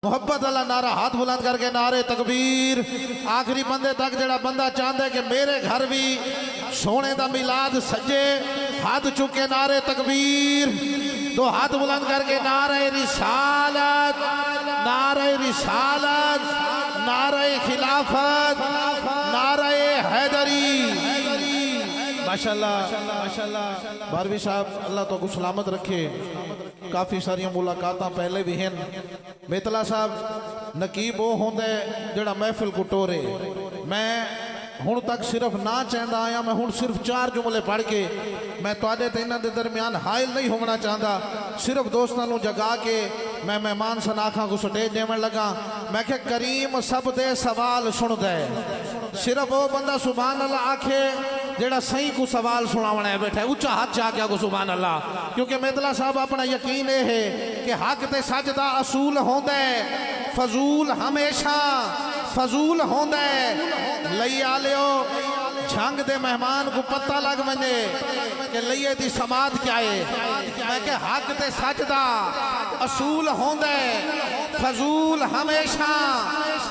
मुहब्बत वाला नारा हाथ बुलंद करके नारे तकबीर आखिरी बंदे तक जड़ा बंदा चाहता है कि मेरे घर भी सोने का मिलाद सजे हाथ चुके नारे तकबीर तो हाथ बुलंद करके नारे रिसालत नारे खिलाफत नारे हैदरी माशाल्लाह माशाल्लाह बारवी साहब अल्लाह तो को सलामत रखे। काफ़ी सारिया मुलाकात पहले भी हैं। बेतला साहब नकीब वो होंगे जड़ा महफिल को टोरे। मैं हुण तक सिर्फ ना चाहता आया, मैं हुण सिर्फ 4 जुमले पढ़ के मैं तुहाडे ते इन्हां दे दरम्यान हायल नहीं होना चाहता। सिर्फ दोस्तों को जगा के मैं मेहमान सनाखा को स्टेज देवन लगा। मैं क्या करीम सब दे सवाल सुनदा है। सिर्फ वो बंदा सुभान अल्लाह आखे जेड़ा सही को सवाल सुनावना है बैठा है उच्चा हाथ जाके को सुभान अल्लाह। क्योंकि मेदला साहब अपना यकीन है कि हक ते सच दा असूल होंदा है, फजूल हमेशा फजूल होंदा है। लई आलियो झंग दे मेहमान को पता लग वने कि लईए दी समाद क्या है। मैं के हक ते सच दा असूल होंदा है, फजूल हमेशा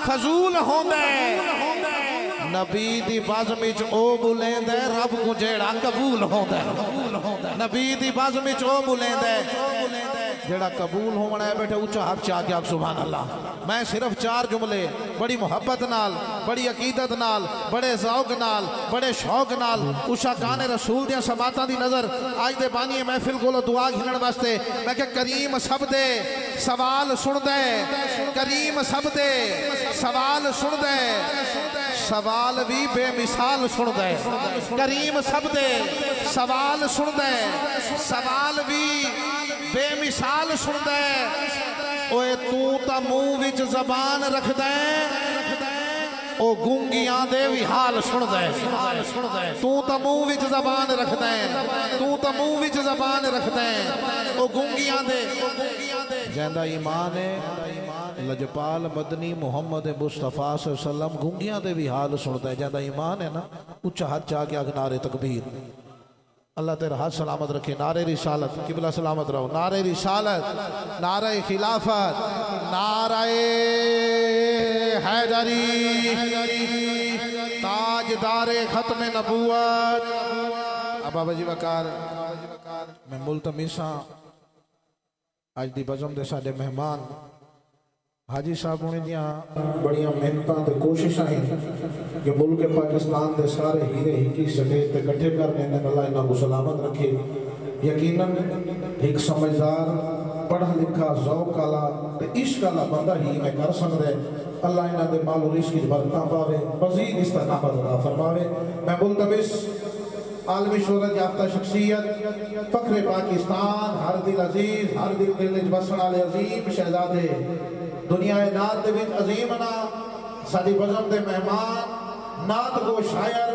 फजूल होंदा है। नबी दी बाज़म विच ओ बुलेंदा रब को जेड़ा कबूल होंदा। नबी दी बाज़म विच ओ बुलेंदा जेड़ा कबूल होना है बैठे उच्चा हाथ चा के आप सुभान अल्लाह। मैं सिर्फ 4 जुमले बड़ी मुहब्बत नाल बड़ी अकीदत नाल बड़े ज़ौक नाल बड़े शौक नाल उषा गाने रसूल दियां समातां दी नज़र आज दे बानी महफिल कोलों दुआ घिलण वास्ते मैं क्या करीम सब दे सवाल सुनदा है। करीम सब दे सवाल सुनदा है, सवाल भी बेमिसाल सुनदा है। करीम सब दे सवाल सुनदा है, सवाल भी बेमिसाल सुनदा है। ओए तू ता मुंह विच जबान रखदा है, ओ गूंगियां दे भी हाल सुनदा है। तू ता मुंह विच जबान रखदा है, तू ता मुंह विच जबान रखदा है, ओ गूंगियां दे जैंदा ईमान है। लजपाल मदनी मुहम्मद मुस्तफा सल्लम गूंगियां दे भी हाल सुनदा है। जैंदा ईमान है ना उच्चा हाथ जाके आग नारे तकबीर। अल्लाह तेरा हाथ सलामत रखे। नारे रिसालत किबला सलामत रहो। नारे रिसालत नारे खिलाफत नारे हैदरी ताजदारे खत्म नबूवत। अब बाबा जी वकार मैं मुल्तमिसा आज दी बज़म दे साडे मेहमान हाजी साहब होने दियां बड़िया मेहनतां ते कोशिशां हैं कि मुल्क पाकिस्तान दे सारे हीरे हिकी सके ते इकट्ठे करने ने अल्लाह इन्हां को सलामत रखे। यकीनन एक समझदार पढ़ा लिखा ज़ौक वाला ते इश्क वाला बंदा ही मैं कर सकदा है। अल्लाह इन्हां दे माल और इश्क दी बरकतां पावे, मज़ीद इस्तिक़ामत अता फरमावे। मैं मुल्तमिस आलमी शोहरत याफ्ता शख्सियत फ़ख्रे पाकिस्तान हर दिल अजीज हर दिल विच बसण वाले अजीम शहजादे दुनिया नात दे विच अजीम ना साडी बज़म दे मेहमान नात गो शायर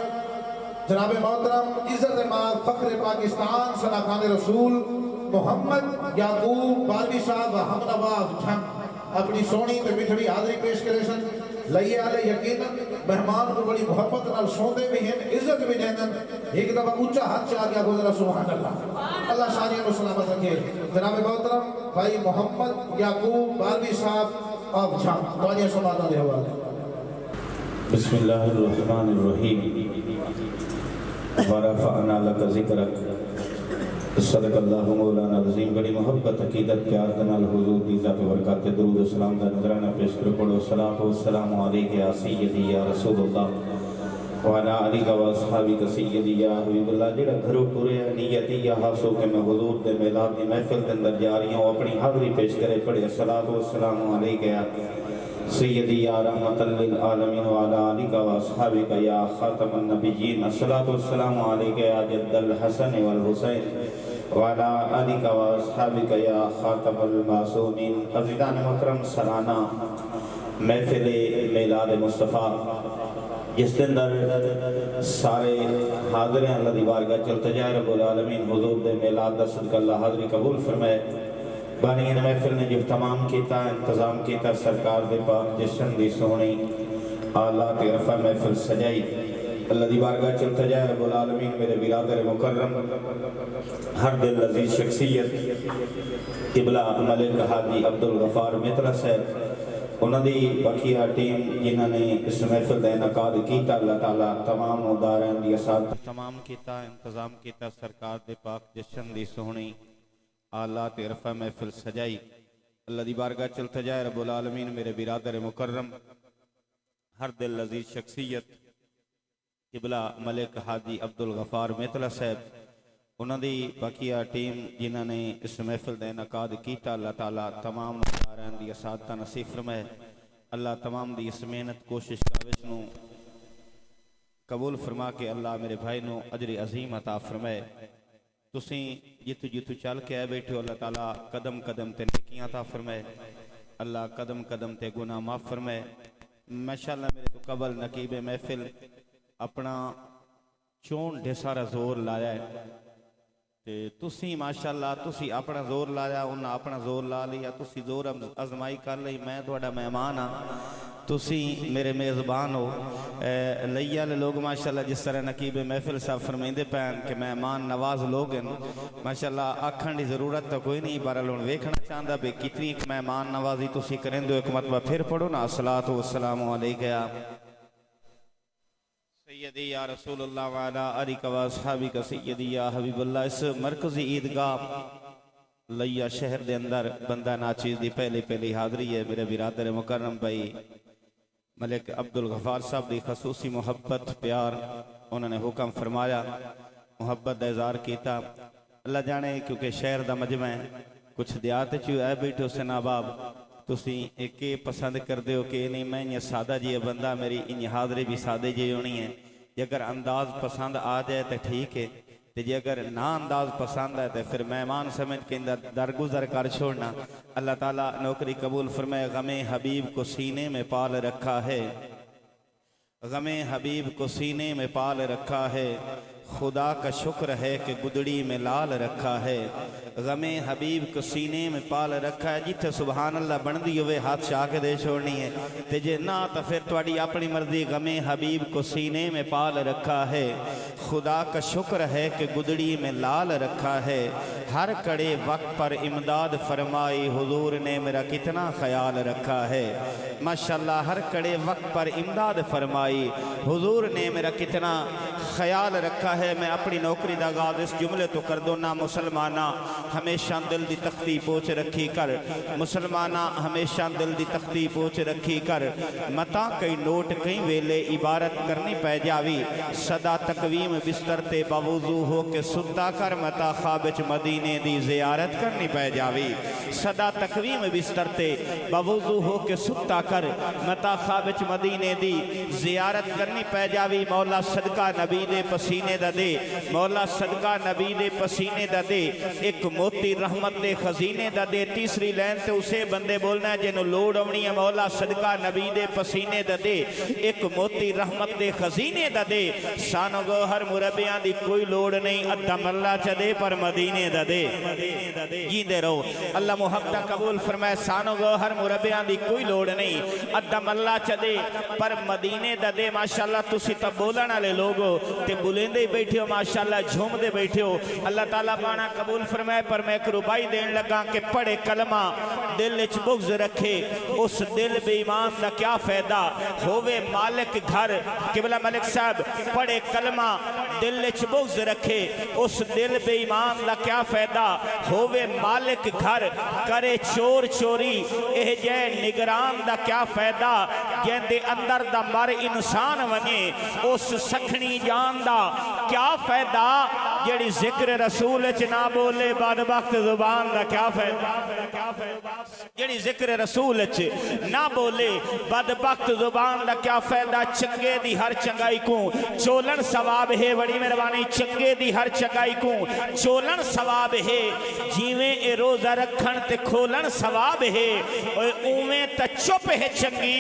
जनाब मोहतरम इज्जत माल फ़ख्रे पाकिस्तान सनाखान रसूल मोहम्मद याकूब बारवी साहब हमनवाब झंग अपनी सोहनी ते मिठड़ी हाज़री पेश करे सन। लइए आले यकीनन मेहमान को बड़ी मोहब्बत नाल सोंदे भी हैं, इज्जत भी देंदन। एक दफा ऊंचा हाथ से आ गया गुजरा सुभान अल्लाह। अल्लाह सारियां को सलामत रखे। जनाब मोहतरम भाई मोहम्मद याकूब बारवी साहब आप झंग तवाजिया समाता दे हवाले। बिस्मिल्लाहिर्रहमानिर्रहीम व रफ़अना लक ज़िक्रक सदक़ल्लाहु मौलाना अज़ीम। बड़ी मोहब्बत अकीदत प्यार के नाल हुजूर दी ज़ात बरकत दुरूद व सलाम दा नज़राना पेश करो। पढ़ो सलातो व सलाम अलैका या सय्यदी या रसूलुल्लाह व अला आलिका व अस्हाबिका सय्यदी या हबीबुल्लाह। जेड़ा घरों टुरे नीयत या हासो के मैं हुजूर दे मिलाद दी महफिल के अंदर जा रही हूं अपनी हाज़री पेश करे। पढ़े सलातो व सलाम अलैका या सय्यदी या रहमतल लिल आलमीन व अला आलिका व अस्हाबिका या खातमन नबिय्यीन। सलातो व सलाम अलैका या जद्दल हसन वल हुसैन वाला आलिका व अस्हाबिका या खातमुल मासूमीन। अज़ीज़ान मुहतरम सालाना महफिल मिलाद मुस्तफ़ा जिस दिन अंदर सारे हाज़िर अल्लाह दी बारगाह चलते जाए रब्बुल आलमीन हुजूर दे मिलाद दा सदका अल्लाह हाज़री कबूल फरमाए। बानी महफिल ने जो तमाम किया इंतज़ाम किया सरकार दे पाक जश्न दी सोहनी आला ते रफ़ा महफिल सजाई अल्लाह दी बारगाह चलता जाए रब्बुल आलमीन। मेरे बिरादर मुकर्रम हर दिल अजीज शख्सियत किबला मलिक हाजी अब्दुल गफ़ार मित्रा साहब उन्होंने बखिया टीम जिन्होंने इस महफिल का इनकाद किया, अल्लाह ताला तमाम उदाहरण दी साथ तमाम किया इंतजाम किया। सरकार दे पाक जश्न दी सोहनी आला ते अरफा महफिल सजाई। अल्लाह दी बारगाह चल तजाए रब्बुल आलमीन मेरे बिरादर मुकर्रम हर दिल लजीज शख्सियत किबला मलिक हाजी अब्दुल गफार मेतला साहब, उन्होंने बखिया टीम जिन्होंने इस महफिल का इनकाद किया, अल्लाह ताला तमाम उदाहरण दी सादता नसीब फरमाए। अल्लाह तमाम दी इस मेहनत कोशिश काविश नूं कबूल फरमा के अल्लाह मेरे भाई नूं अजर अजीम अता फरमाए। तुसी जितू जितू चल के आए बैठे हो, अल्लाह ताला कदम कदम ते नेकियां अता फरमाए। अल्लाह कदम कदम ते गुनाह माफ फरमाए। माशाअल्लाह मेरे तो कबल नकीब महफिल अपना चोन ढेसारा जोर लाया है ते तुसी माशाअल्लाह तुसी अपना जोर लाया, उन्हें अपना जोर ला लिया, तुसी जोर आजमाई कर ली। मैं थोड़ा मेहमान हाँ, तुसी मेरे मेज़बान हो। लइया लोग माशाअल्लाह जिस तरह नकीब महफिल साहब फरमाइंदे पैन कि मेहमान नवाज लोग हैं माशाअल्लाह, आखण की जरूरत तो कोई नहीं, पर हुण वेखना चाहता भी कितनी मेहमान नवाजी तुसी करेंदे हो। एक मतबा फिर पढ़ो ना, अस्सलातु वस्सलामु अलैका सैयदी या रसूलुल्लाह व अला आलिका व अस्हाबिका सैयदी या हबीबुल्लाह। इस मरकजी ईदगाह लइया शहर के अंदर बंदा नाचीज की पहली हाज़री है। मेरे बिरादर मुकर्रम भाई मलिक अब्दुल गफार साहब की खसूसी मुहब्बत प्यार उन्होंने हुक्म फरमाया, मुहब्बत का इज़हार किया। अल्लाह जाने क्योंकि शहर का मजमा है, कुछ देहात च है बैठे उस नाबाब तुसी एक पसंद करते हो कि नहीं मैं ये सादा जी बंदा, मेरी इन हाज़री भी सादे जी होनी है। जे अगर अंदाज पसंद आ जाए तो ठीक है, तो जे अगर ना अंदाज पसंद है तो फिर मेहमान समझ के दरगुजर कर छोड़ना। अल्लाह ताला नौकरी कबूल फरमाए। गमे हबीब को सीने में पाल रखा है, गमे हबीब को सीने में पाल रखा है, खुदा का शुक्र है कि गुदड़ी में लाल रखा है। गमे हबीब को सीने में पाल रखा है। जिथे सुबहान अल्लाह बनती हुए हाथ चाह के दे छोड़नी है, ते जे ना तो फिर थोड़ी अपनी मर्जी। गमे हबीब को सीने में पाल रखा है, खुदा का शुक्र है कि गुदड़ी में लाल रखा है। हर कड़े वक्त पर इमदाद फरमाई, हुजूर ने मेरा कितना ख्याल रखा है। माशाअल्लाह हर कड़े वक्त पर इमदाद फरमाई, हुजूर ने मेरा कितना ख्याल रखा है। मैं अपनी नौकरी का आगाज इस जुमले तो कर दो ना, मुसलमाना हमेशा दिल की तख्ती पोच रखी कर, मुसलमाना हमेशा दिल की तख्ती पोच रखी कर। मता कई नोट कई वेले इबारत करनी पै जावी, सदा तकवीम बिस्तर ते बावजू हो के सुता कर। मता ख्वाब मदीने दी जियारत करनी पै जावी, सदा तकवीम बिस्तर ते बावजू हो के सुता कर। मता ख्वाब मदीने दी जियारत करनी पै जावी। मौला सदका नबी दे पसीने दा दे, मौला सदका नबी दे पसीने दा दे, एक मोती रहमत दे खजीने दा दे। तीसरी लाइन ते उसे बंदे बोलना है जिन्हों लोड़ आनी है, मौला सदका नबी दे पसीने दा दे, एक मोती रहमत दे खजीने दा दे। सानो गौहर मुरबियां दी कोई लोड़ नहीं, अद्दा मल्ला चदे पर मदीने दा दे। जींदे रहो, अल्लाह मुहब्बत कबूल फरमाए। सानो गौहर मुरबियां दी कोई लोड़ नहीं, अद्दा मल्ला चदे पर मदीने दा दे। माशाअल्लाह तुसी तब बोलण वाले लोग हो ते बुलेंदे ही बैठे हो, माशाअल्लाह झूमदे बैठे हो। अल्लाह ताला पाना कबूल फरमाए। पर मैं एक रुबाई देन लगा कि पढ़े कलमा दिल विच बुग़्ज़ रखे, उस दिल बेईमान का क्या फायदा। होवे मालिक घर, किबला मलिक साहब पढ़े कलमा दिल विच बुग़्ज़ रखे, उस दिल बेईमान का क्या फायदा। होवे मालिक घर करे चोर चोरी, एह जै निगरान का क्या फायदा। जिंदे अंदर दा मर इंसान वने, उस सखनी जान दा क्या फायदा। जेड़ी जिक्र रसूल च ना बोले बदबख्त जुबान दा क्या फायदा। जेड़ी जिक्र रसूल च ना बोले बदबख्त जुबान दा क्या फायदा। चंगे दी हर चंगाई को चोलन सवाब है, बड़ी मेहरबानी। चंगे दी हर चंगाई को चोलन सवाब है, जिवें ए रोजा रखन ते खोलन सवाब है। उवें त चुप है चंगी,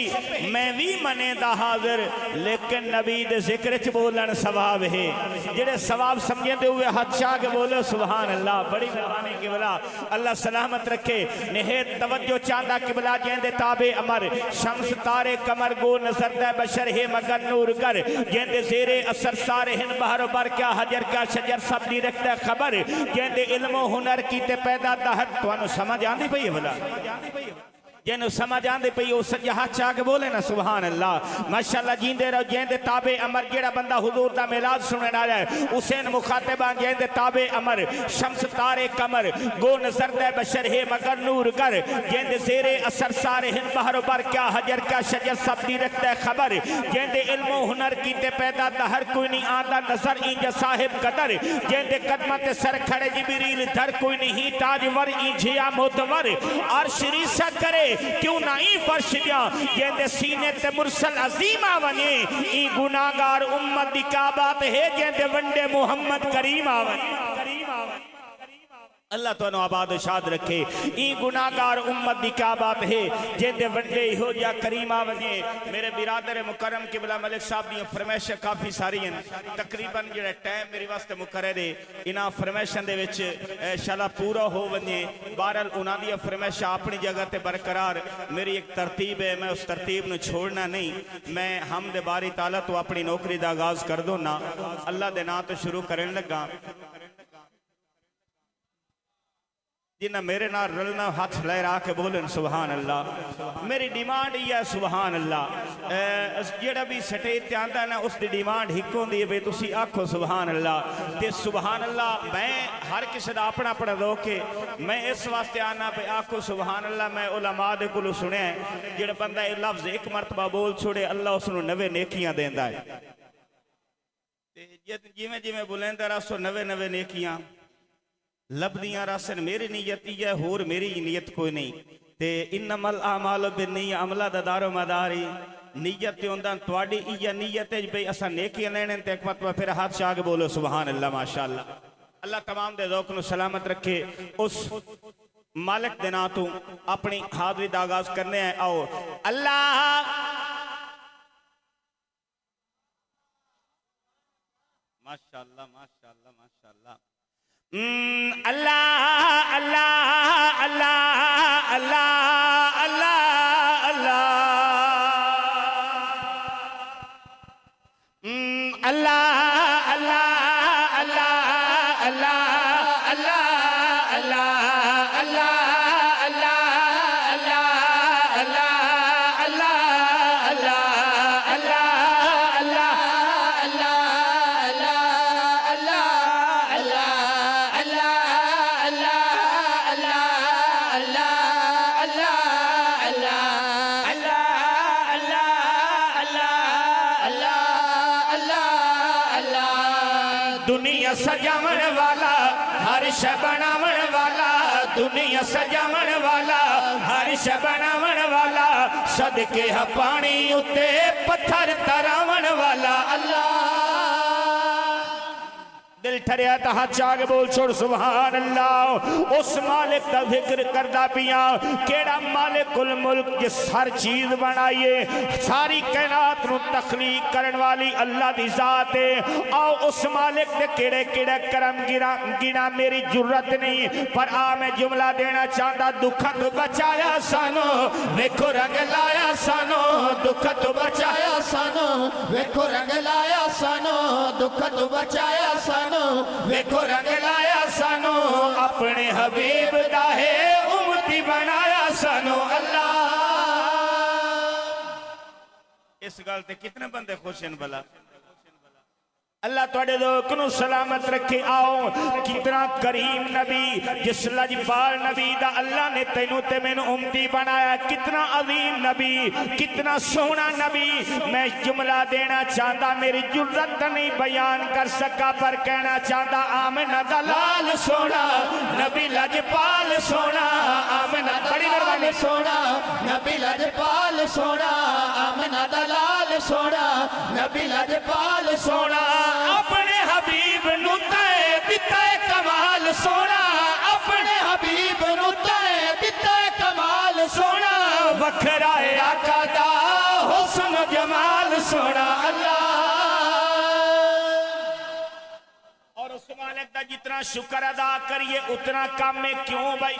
मैं भी मने दा हाजिर, लेकिन नबी दे जिक्र च बोलन सवाब है। जेड़े सवाब समझे दे हुए हाथ चाह के बोलो सुभान अल्लाह। बड़ी मेहरबानी किबला, अल्लाह सलामत रखे। नेहत तवज्जो चांदा किबला जेंदे ताबे अमर, शम्स तारे कमर गो नजर दे बशर है मगर नूर कर। जेंदे जेरे असर सारे हिन बहर बर क्या हजर क्या शजर सब दी रखता खबर। जेंदे इल्म हुनर की ते पैदा दहत, तुहानू समझ आंदी पई है भला। जिन्हों समझ आंदे पई वो सज्जा हाथ चा के बोले ना सुभान अल्लाह। माशाअल्लाह जींदे रहो जेंदे ताबे अमर जेड़ा बंदा हुजूर दा मिलाद सुनने आ जाए हुसैन मुखातिबा जेंदे ताबे अमर शम्स तारे कमर गो नजर दे बशर है मगर नूर कर जेंदे जेरे असर सारे हिंद बहर बर क्या हजर क्या शजर सब दी रखता है खबर जेंदे इल्मो हुनर कीते पैदा ता हर कोई नहीं आंदा नजर इंज साहिब कदर जेंदे कदम ते सर खड़े जिबरील धर कोई नहीं ताजवर इंजिया मोतवर अर्श रिसा करे क्यों नहीं फर्श दिया जेंदे सीने ते मुरसल अजीमा वने ई गुनाहगार उम्मत दी क्या बात है जेंदे वंडे मोहम्मद करीम आवन अल्लाह तो आबाद शाद रखे। ई गुनाहगार उम्मत दी क्या बात है जेंदे वंडे हो जा करीमा वने। मेरे बिरादर मुकरम किबला मलिक साहब दी फरमाइश काफी सारी हैं तकरीबन जेड़ा टाइम मेरे वास्ते मुकर्रर है इना फरमाइशन दे विच इंशाअल्लाह पूरा हो वने। बहरहाल उन्हां दी फरमाइश अपनी जगह ते बरकरार मेरी एक तरतीब है मैं उस तरतीब नु छोड़ना नहीं। मैं हमद बारी ताला तो अपनी नौकरी दा आगाज कर दो ना अल्लाह दे नाम तो शुरू करन लगा जिन्हें मेरे नाल रलना हाथ लहरा के बोलन सुभान अल्लाह। मेरी डिमांड ही है सुभान अल्लाह जेड़ा भी स्टेज ते आंदा ना उसकी डिमांड हिक होंदी है भाई तुसी आखो सुभान अल्लाह ते सुभान अल्लाह। मैं हर किसी का अपना अपना रोक के मैं इस वास्ते आना भाई आखो सुभान अल्लाह। मैं उलमा दे कोलों सुनिया जेड़ा बंदा ये लफ्ज एक मरतबा बोल छोड़े अल्लाह उसनू नवे नेकियां देंदा है जिमें जिमें बुलंदा रसो नवे नवे नेकियां लभदियां रसन। मेरी नीयत है होर मेरी नीयत कोई नहीं ते इन्नमल आमाल बिन्नियत अमला दा दारो मदारी नीयत ते होंदा तुहाडी इया नीयत है भाई असा नेकियां लेने ते एक मरतबा फिर हाथ चाह के बोलो सुभान अल्लाह माशाअल्लाह। अल्लाह तमाम दे ज़ौक़ नू सलामत रखे। उस मालिक दे नाम तो अपनी हाज़री दा आगाज़ करने हैं। आओ अल्लाह माशाअल्लाह माशाअल्लाह माशाअल्लाह अल्लाह अल्लाह अल्लाह अल्लाह अल्लाह अल्लाह अल्लाह अल्लाह अल्लाह अल्लाह अल्लाह अल्लाह अल्लाह अल्लाह अल्लाह अल्लाह अल्लाह दुनिया सजावन वाला हर शय बनावन वाला दुनिया सजावन वाला हर शय बनावन वाला सदके हा पानी उत्ते पत्थर तरावन वाला अल्लाह। दिल ठरिया तो हाथ चाग बोल छोड़ सुभान अल्लाह। उस मालिक का जिक्र करदा पिया केड़ा मालिकुल मुल्क जिस हर चीज बनाइए सारी कायनात नु तखलीक करने वाली अल्लाह दी जात है। आओ उस मालिक दे केड़े केड़े करम गिना मेरी जरूरत नहीं पर आ मैं जुमला देना चाहता। दुख तो बचाया सानो वेखो रंग लाया सानो दुख तो बचाया सानो वेखो रंग लाया सानो दुख तो बचाया सानो वेखो रंग लाया सानो अपने हबीब दा है उम्मती बनाया सानो अल्लाह। इस गल ते कितने बंदे खुश हैं भला अल्लाह तुहाडे ज़ौक़ नू सलामत रखे। आओ कितना करीम नबी जिस लजपाल नबी दा अल्लाह ने तैनू ते मैनू उम्मती बनाया कितना अजीम नबी कितना सोहना नबी। मैं जुमला देना चाहता मेरी जुर्रत नहीं बयान कर सका पर कहना चाहता आमिना दा लाल सोना नबी लजपाल सोना आमिना बड़ी मेहरबानी सोना नबी लजपाल सोना आमिना दा लाल सोना नबी लजपाल सोना अपने हबीब नु तय दिता कमाल सोना अपने हबीब नु तय दिता कमाल सोना वखरा है आका दा हुस्न जमाल सोना अल्लाह। और उस मालिक दा जितना शुक्र अदा करिए उतना काम में क्यों भाई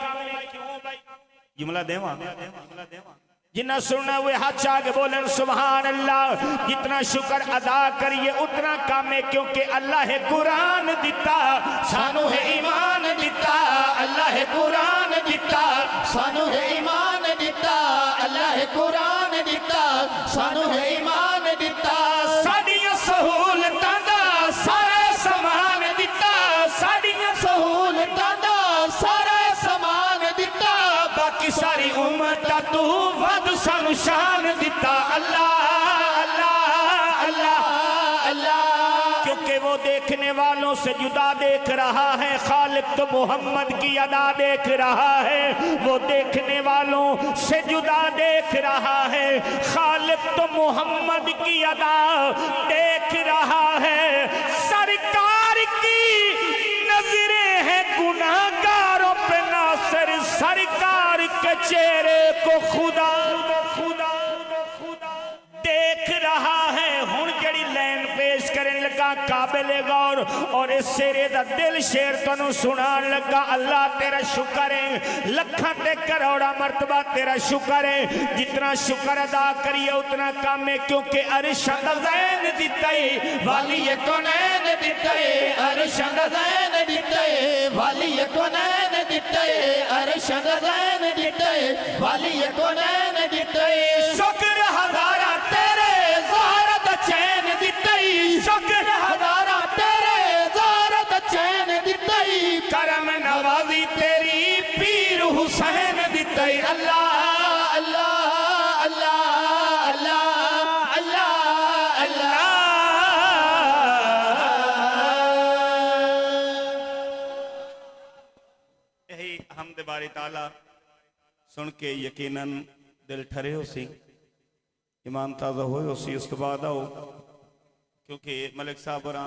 जुमला देवा जिन्ना सुनना हुए हाथ चाग बोलन सुभान अल्लाह। जितना शुक्र अदा करिए उतना काम है क्योंकि अल्लाह है कुरान दिता सानू है ईमान दिता अल्लाह है कुरान दिता सानू है ईमान दिता कुरान दिता सानू है ईमान दिता साडियां सहूलतां दा सारा समान दिता साडियां सहूलतां दा सारा समान दिता बाकी सारी उम्मत दा तू वध सानू शान दिता अल्लाह अल्लाह अल्लाह अल्लाह क्योंकि वो देखने वालों से जुदा देख रहा है खालिक तो मोहम्मद की अदा देख रहा है वो देखने वालों से जुदा देख रहा है खालिक तो मोहम्मद की अदा देख रहा है सरकार की नजरें हैं गुनाहगारों पे नासिर सरकार के चेहरे को खुदा देख रहा है हुण जड़ी लैन पेश करन लगा काबिल गौर और इस शेरे दा दिल शेर तनु सुनान लगा अल्लाह तेरा शुक्र है लखा ते करोड़ा मर्तबा तेरा शुक्र है जितना शुक्र अदा करिए उतना कम है क्योंकि अर्श ज़ैन दिता है वाली कोनैन दिता है अर्श ज़ैन दिता है वाली कोनैन दिता है अर्श ज़ैन दिता है वाली कोनैन दिता है शुक्र हजारा तेरे ज़हरत चैन दितई शुक्र हजारा तेरे ज़हरत चैन दितई करम नवाजी तेरी पीर हुसैन दितई अल्लाह अल्लाह अल्लाह अल्लाह अल्लाह अल्लाह यही हमद बारी ताला सुन के यकीनन दिल ठरे हो सी ईमान ताज़ा हो सी उसके बाद आओ क्योंकि मलिक साहब और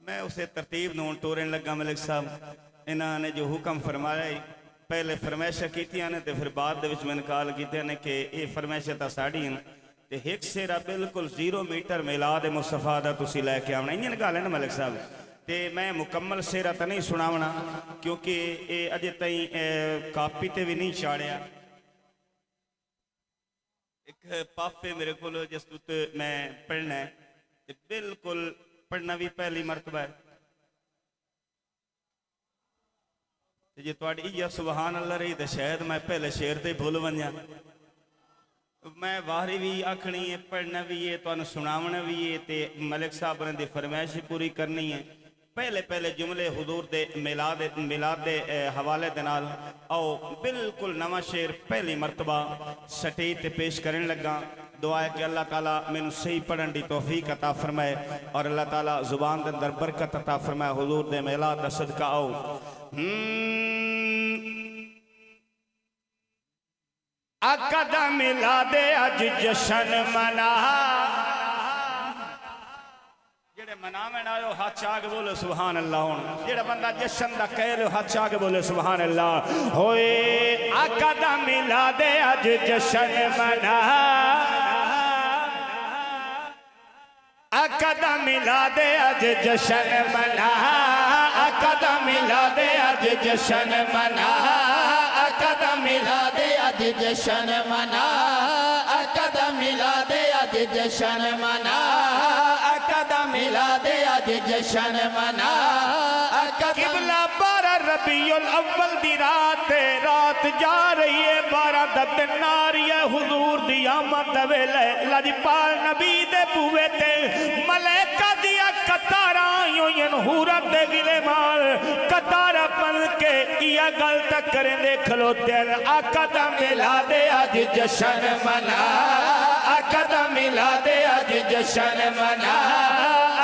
मैं उसे तरतीब नूं टोरन लगा मलिक साहब इन्होंने जो हुक्म फरमाया पहले फरमाइशा कीतियां ने तो फिर बाद दे विच मैंने कॉल कीते ने कि ये फरमाइशा तो साड़ियां ते एक सेरा बिल्कुल 0 मीटर मिलाद मुस्तफा दा तुसी लैके आना इन्नी गल है ना मलिक साहब ते मैं मुकम्मल सेरा तो नहीं सुनावना क्योंकि ये अजे तई कापी ते भी नहीं चाड़िया एक पापे मेरे को जिस उत्ते मैं पढ़ना है ते बिल्कुल पढ़ना भी पहली मरतबा है जे तुहाडी इया सुभान अल्लाह रही तो शायद मैं पहले शेर ते भूल वंजा मैं वारी भी आखनी है पढ़ना भी है तुहानू सुनावना भी है ते मलिक साहब ने दी फरमाइश पूरी करनी है पहले पहले जुमले हुजूर दे मिलाद दे हवाले दे नाल आओ बिल्कुल नवा शेर पहली मरतबा सटी ते पेश करन लगा दुआ है कि अल्लाह ताला मैनू सही पढ़न दी तौफीक अता फरमाए और अल्लाह ताला जुबान दे अंदर बरकत अता फरमाए हुजूर दे मिलाद दा सदका आओ आका दा मिलाद अज जश्न मना जेड़े मनावन आयो हाथ आगे बोले सुभान अल्लाह हुन जेड़ा बंदा जश्न दा कह लो हाथ आगे बोले सुभान अल्लाह होए आका दा मिलाद अज जश्न मना आका दा मिलाद अज जश्न मना आका दा मिलाद अज जश्न मना आका दा मिलाद अज जश्न मना आका दा मिलाद अज जश्न मना आका दा मिलाद अज जश्न मना आका किबला 12 रबीउल अव्वल दी रात जा रही है 12 दा दिन आ रही है हुजूर दी आमद वेले लजपाल नबी दे बूवे ते मलाइका दिया कतारां आईयां हूरत दे गिले माल कतारा बन के इया गल तक करें दे खलोते आका दा मिलाद अज जश्न मना आका दा मिलाद अज जश्न मना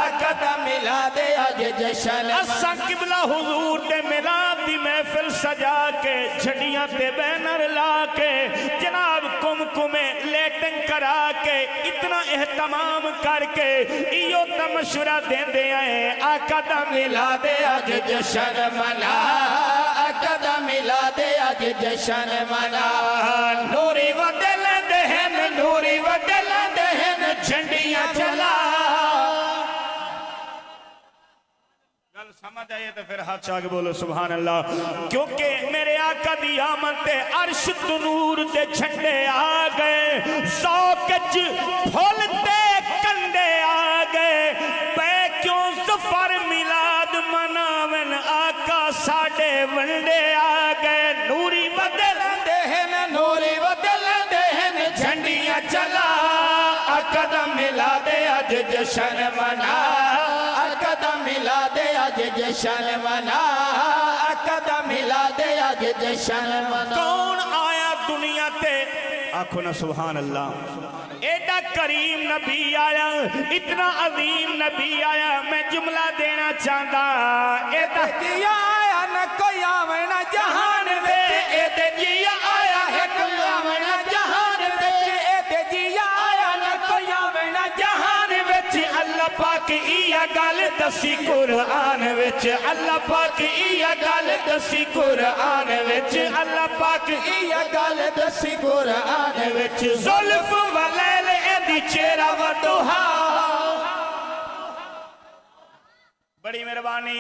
आका दा मिलाद अज जश्न असा किबला हुजूर दे मिलाद दी महफिल सजा के झंडियां ते बैनर ला के जनाब कुमकुमे लेटिंग करा के इतना एहतमाम करके इयो मशवरा देंदे आए आका दा मिलाद अज जश्न मना आका दा मिलाद अज जश्न मना नूरी वडे लेंदे हन नूरी वडे लेंदे हन झंडियां चला गल समझ आए तो फिर हाथ आगे बोलो सुभान अल्लाह क्योंकि मेरे आका दी आमद ते अर्श तो नूर दे झंडे आ गए शौक च फुल ते कंडे आ गए पै क्यों सफर मिलाद मनावन आका साडे वंडे आ गए नूरी बदल दे हन नूरी बदल दे हन कदम मिला दे अज जशन मना कदम मिला दे अज जशन मना कदम मिला दे अज जशन मना। कौन आया दुनिया ते आखो ना सुभान अल्लाह। एडा करीम नबी आया, इतना अजीम नबी आया। मैं जुमला देना चाहता, एदा जिया आया न कोई आवना जहान विच, एदे जिया आया है कोई आवना जहान विच, एदे जिया आया न कोई आवना जहान विच। अल्लाह पाक इया गल दसी कुरान विच, अल्लाह पाक इया गल दसी कुरान विच, अल्लाह पाक इया गल दसी कुरान विच। जुल्फ वलैल एदी चेहरा वदुहा, बड़ी मेहरबानी।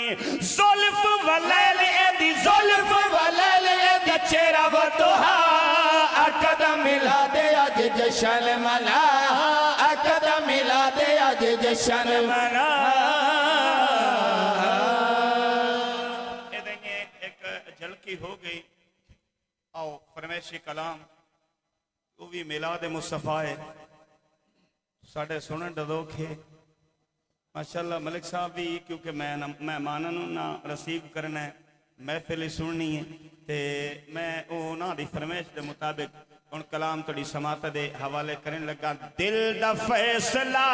जुल्फ वलैल एदी, जुल्फ वलैल एदी चेहरा वदुहा। कदम मिला दे अज जशन मना कदम मिला दे अज जशन मना। एक झलकी हो गई। आओ फरमाइशी कलाम वो भी मिलाद मुस्तफा है साढ़े सुनन डोखे माशाअल्लाह। मलिक साहब भी क्योंकि मैं मेहमानों ना रिसीव करना है, महफिल सुननी है, तो मैं उन्होंने दी फरमाइश के मुताबिक हुण कलाम थोड़ी समात दे हवाले करन लगा। दिल दा फैसला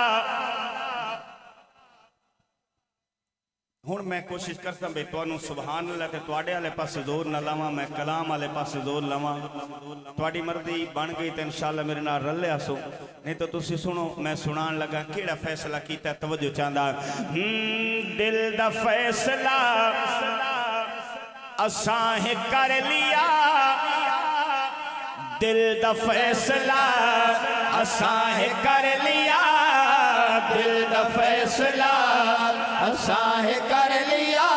हुण मैं कोशिश करता भाई तुहानू सुभान अल्लाह के तुहाडे वाले पासे जोर ना लावां, मैं कलाम वाले पासे जोर लावां। तुहाडी मर्जी बन गई तो इंशाअल्लाह मेरे नाल रलिया सो, नहीं तो तुसी सुनो मैं सुनान लगा केड़ा फैसला कीता। तवज्जो चाहंदा दिल दा फैसला असां है कर लिया, दिल दा फैसला असां है कर लिया, दिल दा फैसला असां है कर लिया,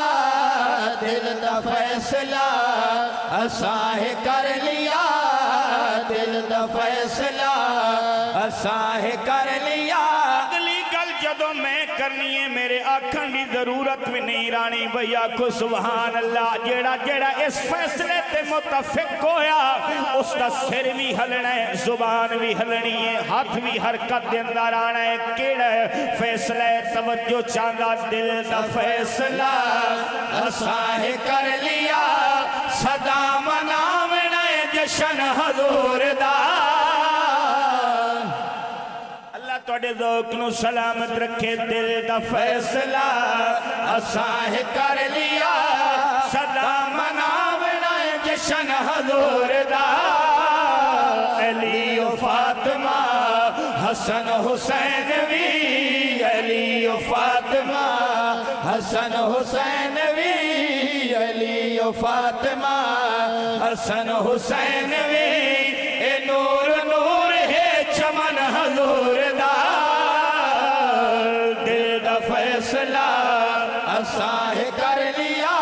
दिल दा फैसला असां है कर लिया, दिल दा फैसला असां है कर लिया। अगली गल जदों मैं करनी है मेरे आखन की जरूरत भी नहीं रानी भई आखो सुभान अल्लाह। जेड़ा जेड़ा इस फैसले ते मुतफिक होया उसका सिर भी हलना है, जुबान भी हलनी है, हाथ भी हरकत दे अंदर आना है। केड़ा फैसला है तवज्जो चाहता। दिल दा फैसला असां है कर लिया, सदा मनावना है जशन हजूर दा। तुहाडे ज़ौक़ नू सलामत रखे। दिल दा फैसला असां है कर लिया, सदा मनावना है जशन हजूर दा। अली ओ फातिमा हसन हुसैन भी, अली ओ फातिमा हसन हुसैन भी, अली ओ फातिमा हसन हुसैन भी। ए नूर नूर है चमन हजूर दा। दिल दा फैसला असां है कर लिया,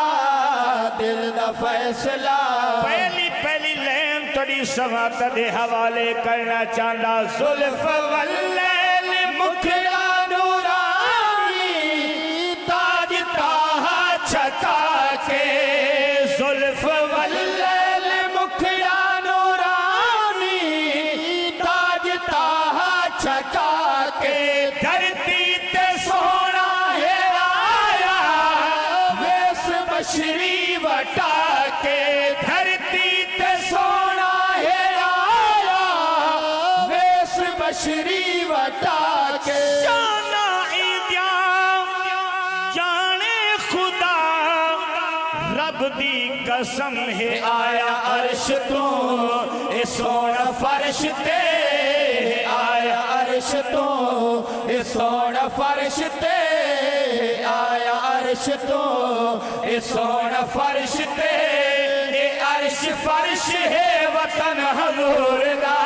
दिल दा फैसला। पहली पहली लैन थोड़ी समात दे हवाले करना चाहता। जुल्फ वल्लैल मुखड़ा नूरानी, ताज ताहा छका के। जुल्फ वल्लैल मुखड़ा नूरानी, ताज ताहा छका के। धरती ते सोना है आया, वेस बशरी वटा के। धरती ते सोना है आया, वेस बशरी वटा के। जाना ईदिया जाने खुदा रब दी कसम है आया अर्श तो ए सोना फर्श ते, आया अर्श तो ए सोना फर्श ते, आया अर्श तो ए सोना फर्श ते। ए अर्श फर्श है वतन हजूर दा।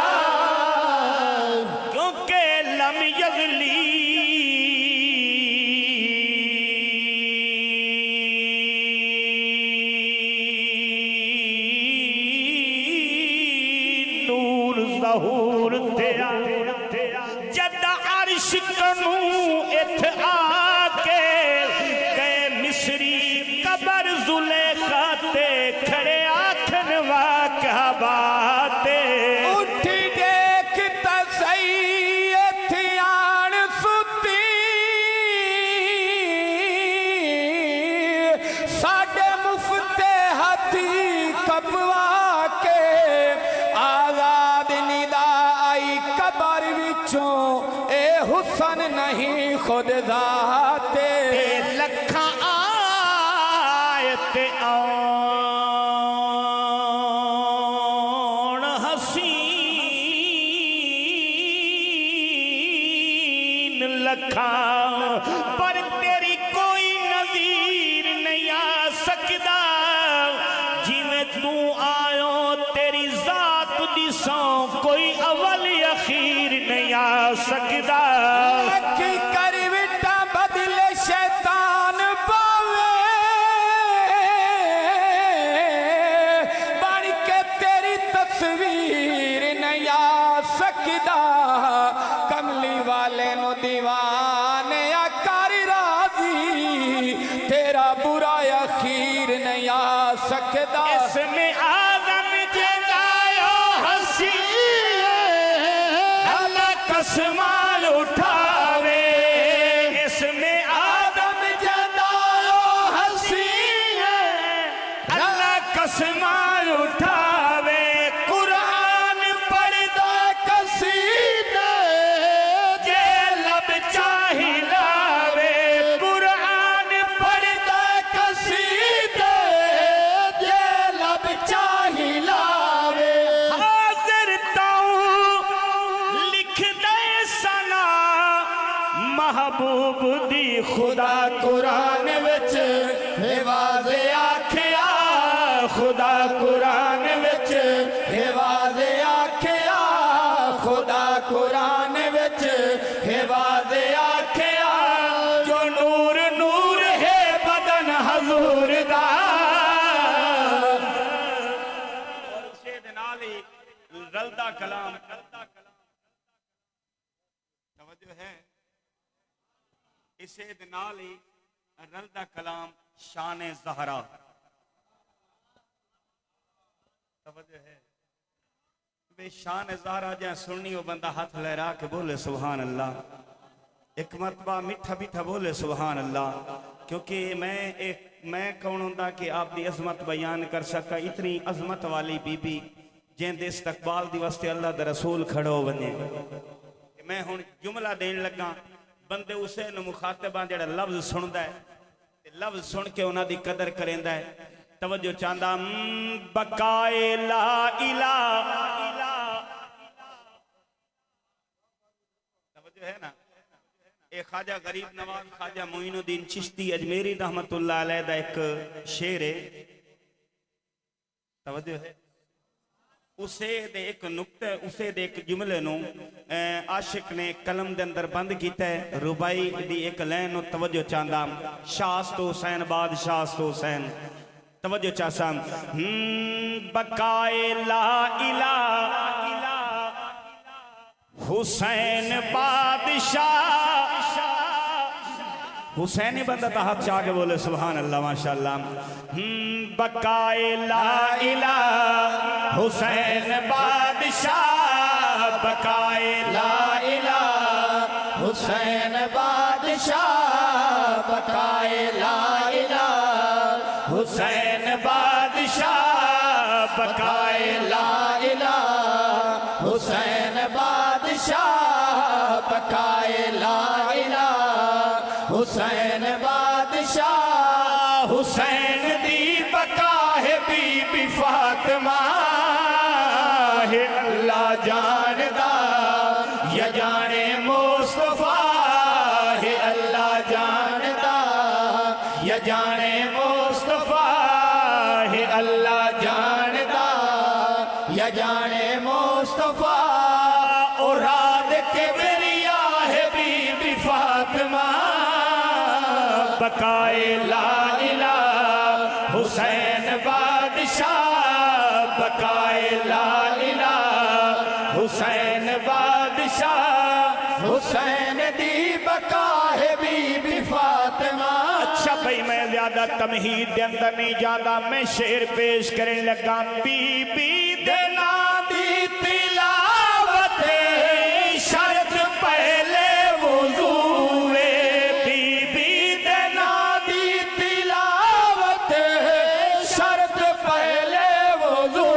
क्योंकि लम यज़ली नूर ज़हूर तेरा जद अर्श कनू इथ आके गए मिस्री कबर जुलेखा ते खड़े आखन वाह क्या बात है। उठ देख त सही इत्थे विचों ए हुसन नहीं खुद जाते लखा आयत आउण हसीन लखा पर तेरी कोई नज़ीर नहीं आ सकदा जिवें तू आयो तेरी जात दी सौ कोई अवल अखीर नहीं आ सकदा की कर बेटा बदले शैतान पावे बन के तेरी तस्वीर नहीं आ सकदा कमली वाले नु दीवाने कर राजी तेरा बुरा अखीर नहीं आ सकदा इसमें आदम जगायो हसी अल्लाह कसमान उठावे इसमें आदम जदायो हसी अल्लाह कसमान उठावे कुरान पढ़दा कसीदे जे लब चाही लावे कुरान पढ़दा कसीदे जे लब चाही लावे हाजिर ताऊ लिख दे सना महबूब दी खुदा कुरान विच हिवाज़े आखिया खुदा कुरान विच हिवाज़े आखिया खुदा कुरान विच हिवाज़े आखिया जो नूर नूर है बदन हजूर दा और उसे दे नाल ही रलदा कलाम तवज्जो है इसे दे नाल ही रलदा कलाम शान ज़हरा तवज्जो है बे शान ज़हरा जै सुननी वो बंदा हाथ लहरा के बोले सुभान अल्लाह एक मरतबा मीठा मीठा बोले सुभान अल्लाह क्योंकि मैं कौन होंदा कि आपकी अजमत बयान कर सका इतनी अजमत वाली बीबी जिंदे इस्तकबाल दी वास्ते अल्लाह दा रसूल खड़ो बने मैं हुण जुमला देन लगा बंदे उसे नु मुखातबा जेड़ा लफ्ज सुनदा है ते लफ्ज सुन के उन्हां दी कदर करेंदा है तवज्जो चांदा बकाए ला इलाहा तवज्जो है ना ए ख्वाजा गरीब नवाज ख्वाजा मोइनुद्दीन चिश्ती अजमेरी रहमतुल्लाह अलैह दा एक शेर है तवज्जो है उसे दे एक नुक्ते उसे दे एक जुमले नु आशिक ने कलम दे अंदर बंद कीता है रुबाई दी एक लाइन नु तवज्जो चांदा शास्त हुसैन बादशाह हुसैन तवज्जो चासा बकाए ला इलाहा हुसैन बादशाह हुसैन ही बंदा हाथ चाह के बोले सुभान अल्लाह माशाअल्लाह बकाए ला इलाहा हुसैन बादशाह बकाए ला इलाहा हुसैन बादशाह बकाए ला इलाहा हुसैन बादशाह बकाए ला इलाहा हुसैन बादशाह बकाए ला इलाहा हुसैन बादशाह हुसैन दी बका है बीबी फातिमा है अल्लाह जानदा या जाने मुस्तफा है अल्लाह जानदा या जाने मुस्तफा है अल्लाह जानदा या जाने मुस्तफा और रात के बेरिया है बीबी फातिमा बकाए ला इलाहा हुसैन बादशाह बकाए ला इलाहा हुसैन बादशाह हुसैन दी बका है बीबी फातिमा। अच्छा भाई मैं ज्यादा तमहीद दे अंदर नहीं जाता मैं शेर पेश करने लगा बीबी देना दी तिलावत शर्त पहले वुज़ूए बीबी देना दी तिलावत शर्त पहले वुज़ू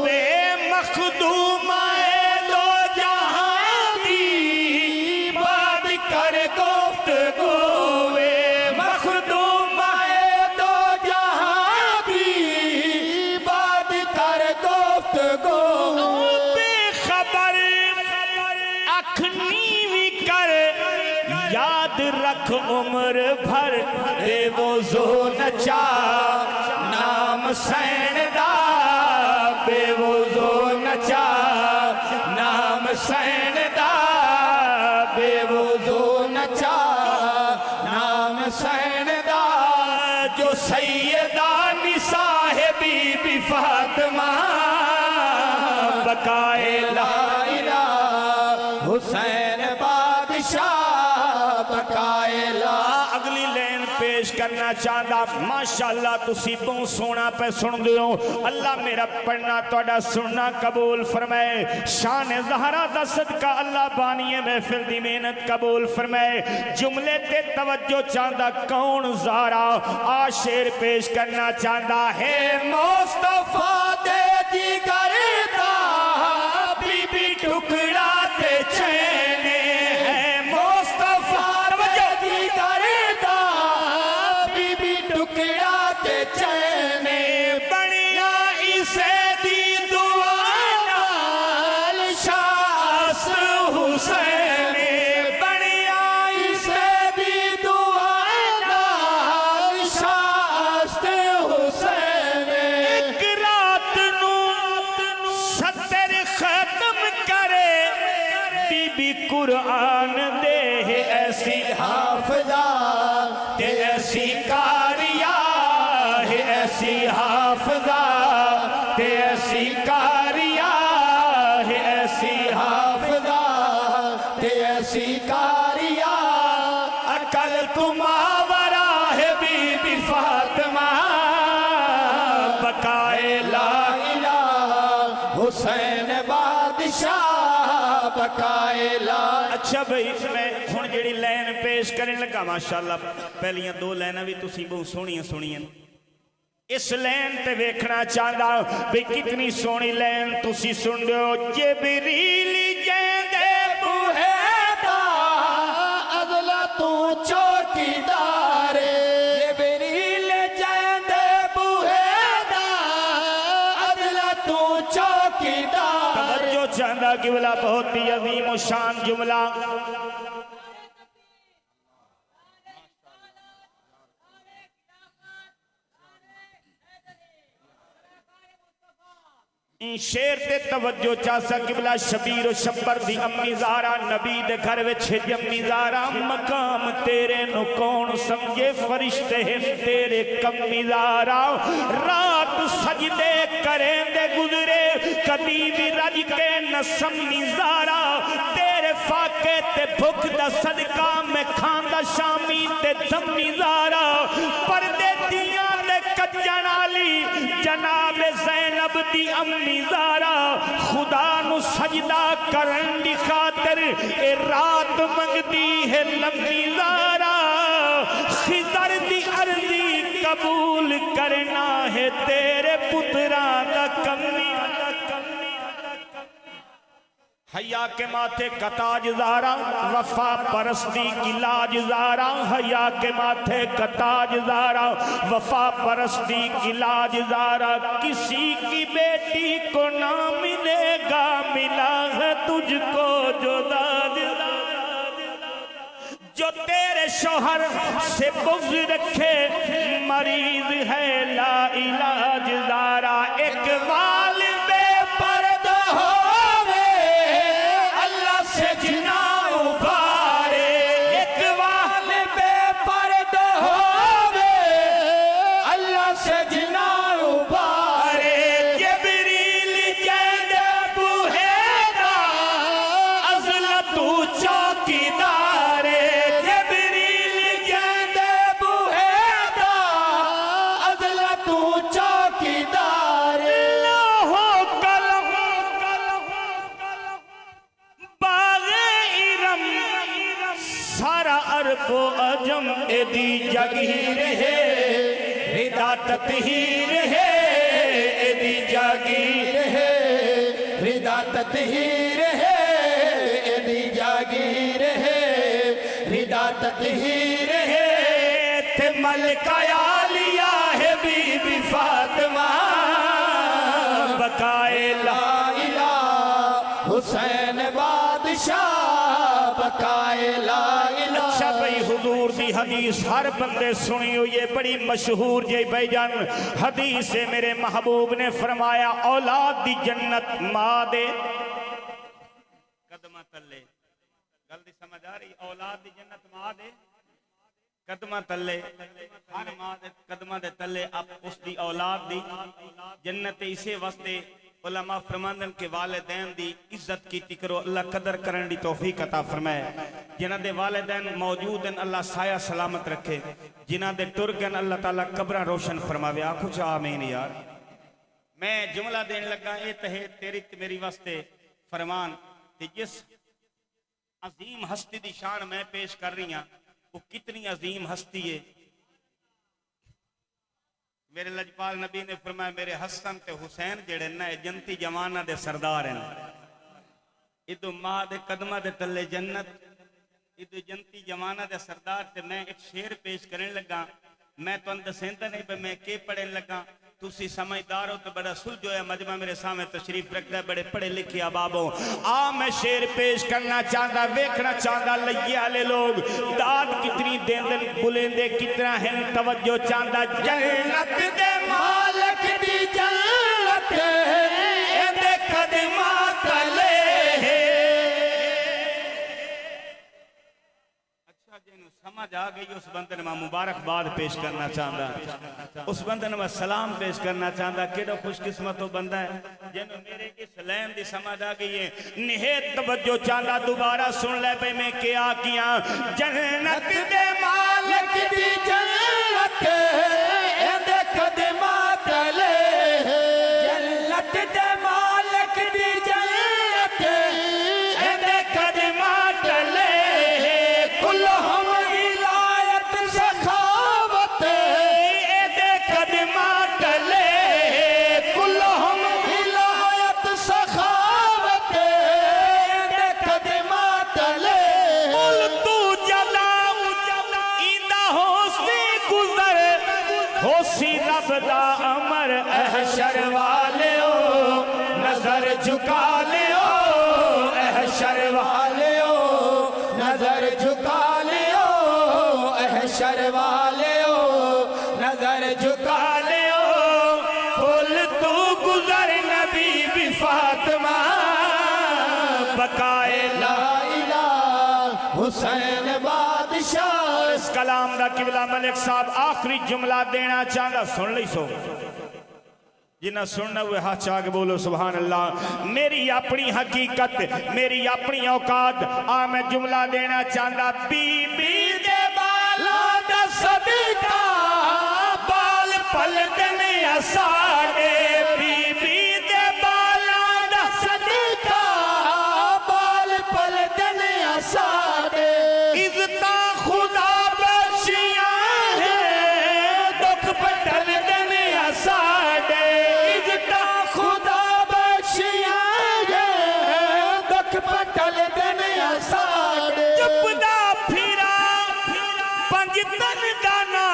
में मखदूमा दो जहां दी अख नीवी कर याद रख उम्र भर बेवजो नचा नाम सैन दा बेवजो नचा नाम सैन दा बेवजो नचा नाम सैन दा जो सैयदा निसा है बीबी फातिमा बकाए ला इलाहा हुसैन बादशाह बकाए ला। अगली लाइन पेश करना चाहता माशाअल्लाह तुसी बहुत सोना पे सुन दियो अल्लाह मेरा पढ़ना तोड़ा सुनना कबूल फरमाए शान ज़हरा दा सदका अल्लाह बानिए महफिल दी मेहनत कबूल फरमाए जुमले ते तवज्जो चाहता कौन ज़हरा आ शेर पेश करना चाहता है मुस्तफा दे जिगर दा बीबी टुकड़ा ते चैने है मुस्तफा दे जिगर दा बीबी टुकड़ा ते चैने बनिया इसे दी दुआ नाल शास हुसैन बनिया इसे दी दुआ नाल शास हुसैन एक रात नू सत्तर खत्म करे बीबी कुरान दे ऐसी हाफिजा ते ऐसी कारिया है ऐसी हाफिजा ते ऐसी कारिया है ऐसी हाफिजा ते ऐसी कारिया अकल तुम्हारा है बीबी फातिमा बकाए ला इलाहा हुसैन बादशाह बकाए ला। अच्छा भाई मैं हुण जेड़ी लाइन पेश करने लगा माशाअल्लाह पहलियां दो लाइनां भी तुसी बहुत सोहणियां सुनियां इस लाइन ते वेखना चाहता भी कितनी सोहनी लाइन तुसी सुन रहे हो जिबरील जेंदे बूहे दा अगला तू चौकीदार जिबरील जेंदे बूहे दा अगला तू चौकीदार तवज्जो चाहता किबला बहुत ही अजीम शान जुमला शेर ते तवज्जो चासा किबला शबीर शब्बर दी अम्मी ज़ारा नबी दे घर विच जम्मी ज़ारा मकाम तेरे नु कौन समझे फरिश्ते हैं तेरे कम्मी ज़ारा रात सजदे करेंदे गुजरे कभी भी रज के न सम्मी ज़ारा तेरे फाके ते भुख दा सदका मैं खांदा शामी ते दम्मी ज़ारा पर्दे दियां दे कज्जण आली जनाब ज़ैनब दी अम्मी ज़ारा खुदा नु सजदा करन दी खातिर ए रात मंगदी है लम्बी ज़ारा खिदर दी अर्जी कबूल करना है तेरे पुत्रा दा कमी हया के माथे कताज ज़ारा वफा परस्ती की लाज ज़ारा हया के माथे कताज ज़ारा वफा परस्ती की लाज ज़ारा किसी की बेटी को ना मिलेगा मिला है तुझको जो दाद जो तेरे शोहर से बुग़्ज़ रखे मरीज है ला इलाज ज़ारा एक वाल बेपर्दा होवे अल्लाह से जिना उबारे एक वाल बेपर्दा होवे अल्लाह से जिना उबारे जिब्रील जेंदे बूहे दा अज़ला तू चौकीदार जिब्रील जेंदे बूहे दा अज़ला तू चौकीदार लाहो कलम बाग़े इरम सारा अरबो अजम एदी जागीर है रिदा ततहीर है एदी जागीर है रिदा ततहीर है एदी जागीर है रिदा ततहीर है ते मलका आलिया है बीबी फातिमा बकाए ला इलाहा हुसैन बादशाह बकाए ला इलाहा। अच्छा भाई हुजूर दी हदीस हर बंदे सुनी हुई है, बड़ी मशहूर जी भाईजान हदीस है। मेरे महबूब ने फरमाया औलाद दी जन्नत मां दे कदमा तले। गल दी समझ आ रही? औलाद दी जन्नत मां दे कदमा तले, हर मां दे कदमा दे तले आप उसकी औलाद दी जन्नत। इसे वास्ते उलमा फरमांदन के वालिदैन दी इज्जत कीती करो, अल्लाह कदर करन दी तौफीक अता फरमाए। जिन्हां दे वालिदैन मौजूद हैं अल्लाह साया सलामत रखे, जिन्हां दे टुर गए अल्लाह ताला कब्रां रोशन फरमावे। आखो चा आमीन यार। मैं जुमला देन लगा ये तहे तेरी मेरी वास्ते फरमान ते जिस अजीम हस्ती दी शान मैं पेश कर रही हां वो कितनी अजीम हस्ती है। मेरे लजपाल नबी ने फरमाया मेरे हसन ते हुसैन जेड़े ना जन्नती जवाना दे सरदार हैं। इदो मां दे कदमा दे तले जन्नत, इदो जन्नती जवाना दे सरदार। ते मैं एक शेर पेश करने लगा। मैं तुहानू दसेंदा नहीं पे मैं के पढ़न लगा, तुसी समझदार हो तो बड़ा सुलझोया मजमा मेरे सामने तशरीफ रखता है, बड़े पढ़े लिखे अबाबो। आ मैं शेर पेश करना चाहता, वेखना चाहता लइये वाले लोग दाद कितनी देंदन, बुलेंदे कितना है तवज्जो चाहता। जन्नत दे मालिक दी जन्नत एदे कदमा तले। अच्छा जिन्हों समझ आ गई उस बंदे ने मैं मुबारकबाद पेश करना चाहता, उस बंदे ने मैं सलाम पेश करना चाहता। केड़ा खुशकिस्मत वो बंदा है जिन्हों मेरे इस लैन दी समझ आ गई है। निहेत तवज्जो चाहता, दोबारा सुन ले भाई मैं क्या किया। जन्नत दे मालिक दी जन्नत एदे कदमा तले। जन्नत दे मालिक दी जन्नत एदे कदमा तले। कुल्लुहुम इलायत सखावत एदे कदमा तले। कुल्लुहुम इलायत सखावत एदे कदमा तले। बोल तू जला इंदा होसी गुजर होसी रब दा अमर अहशर वालियो नजर झुका लियो। अहशर वालियो नजर झुका लियो। अहशर वालियो नजर झुका लियो। बोल तू गुजर नबी भी फातिमा बकाए ला इलाहा हुसैन बादशाह। इस कलाम दा किबला मलिक साहब आखिरी जुमला देना चाहता, सुन ली सो जिन्हें सुनना हुए हाथ चाह के बोलो सुभान अल्लाह। मेरी अपनी हकीकत मेरी अपनी औकात आ मैं जुमला देना चाहता। बीबी दे बालों दा सदका बाल पलटन असाडे। बीबी दे बालों दा सदका बाल पलटन असाडे। इज्जता खुदा बख्शियां है दुख पटल दिन असाडे। इज्जता खुदा बख्शियां है दुख पटल दिन असाडे। चुपदा फिरा पंज तन दाना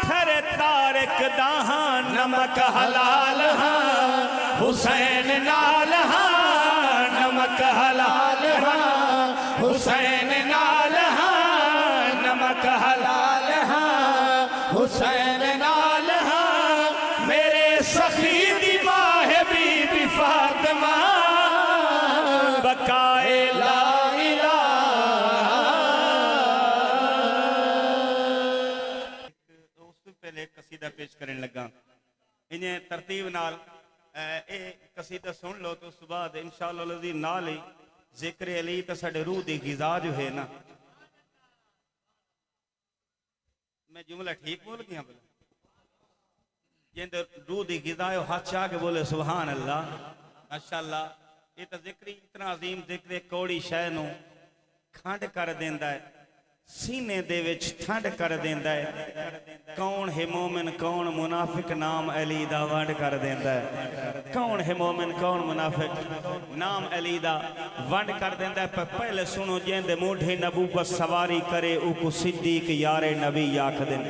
थरे तारक दाहा नमक हलाल हाँ हुसैन नाल हाँ नमक हलाल हाँ हुसैन नाल हाँ नमक हलाल हाँ हुसैन नाल हाँ। मेरे सखी दी माँ है बीबी फातिमा बकाए ला इलाहा। उससे पहले एक कसीदा पेश करने लगा। इन्हें तरतीब नाल ए कसीदा सुन लो तो उस बाद इंशाअल्लाह लज़ीज़ नाल ही जिक्र अली तो साडे रूह दी ग़िज़ा जो है ना। मैं जुमला ठीक बोल गया बोला जिंद रूह दी ग़िज़ा है हाथ चाह के बोले सुभान अल्लाह माशाअल्लाह। ये तो जिक्र इतना अजीम जिक्र कौड़ी शह नूं खंड कर देंदा है, सीने दे विच ठंड कर देंदा है। कौन है मोमिन कौन मुनाफिक नाम अली दा वंड कर देंदा है। कौन है मोमिन कौन मुनाफिक नाम अली दा वंड कर देंदा है। पर पहले सुनो जिंदे मूढ़े नबूवत सवारी करे उको सिद्दीक यारे नबी आख देन।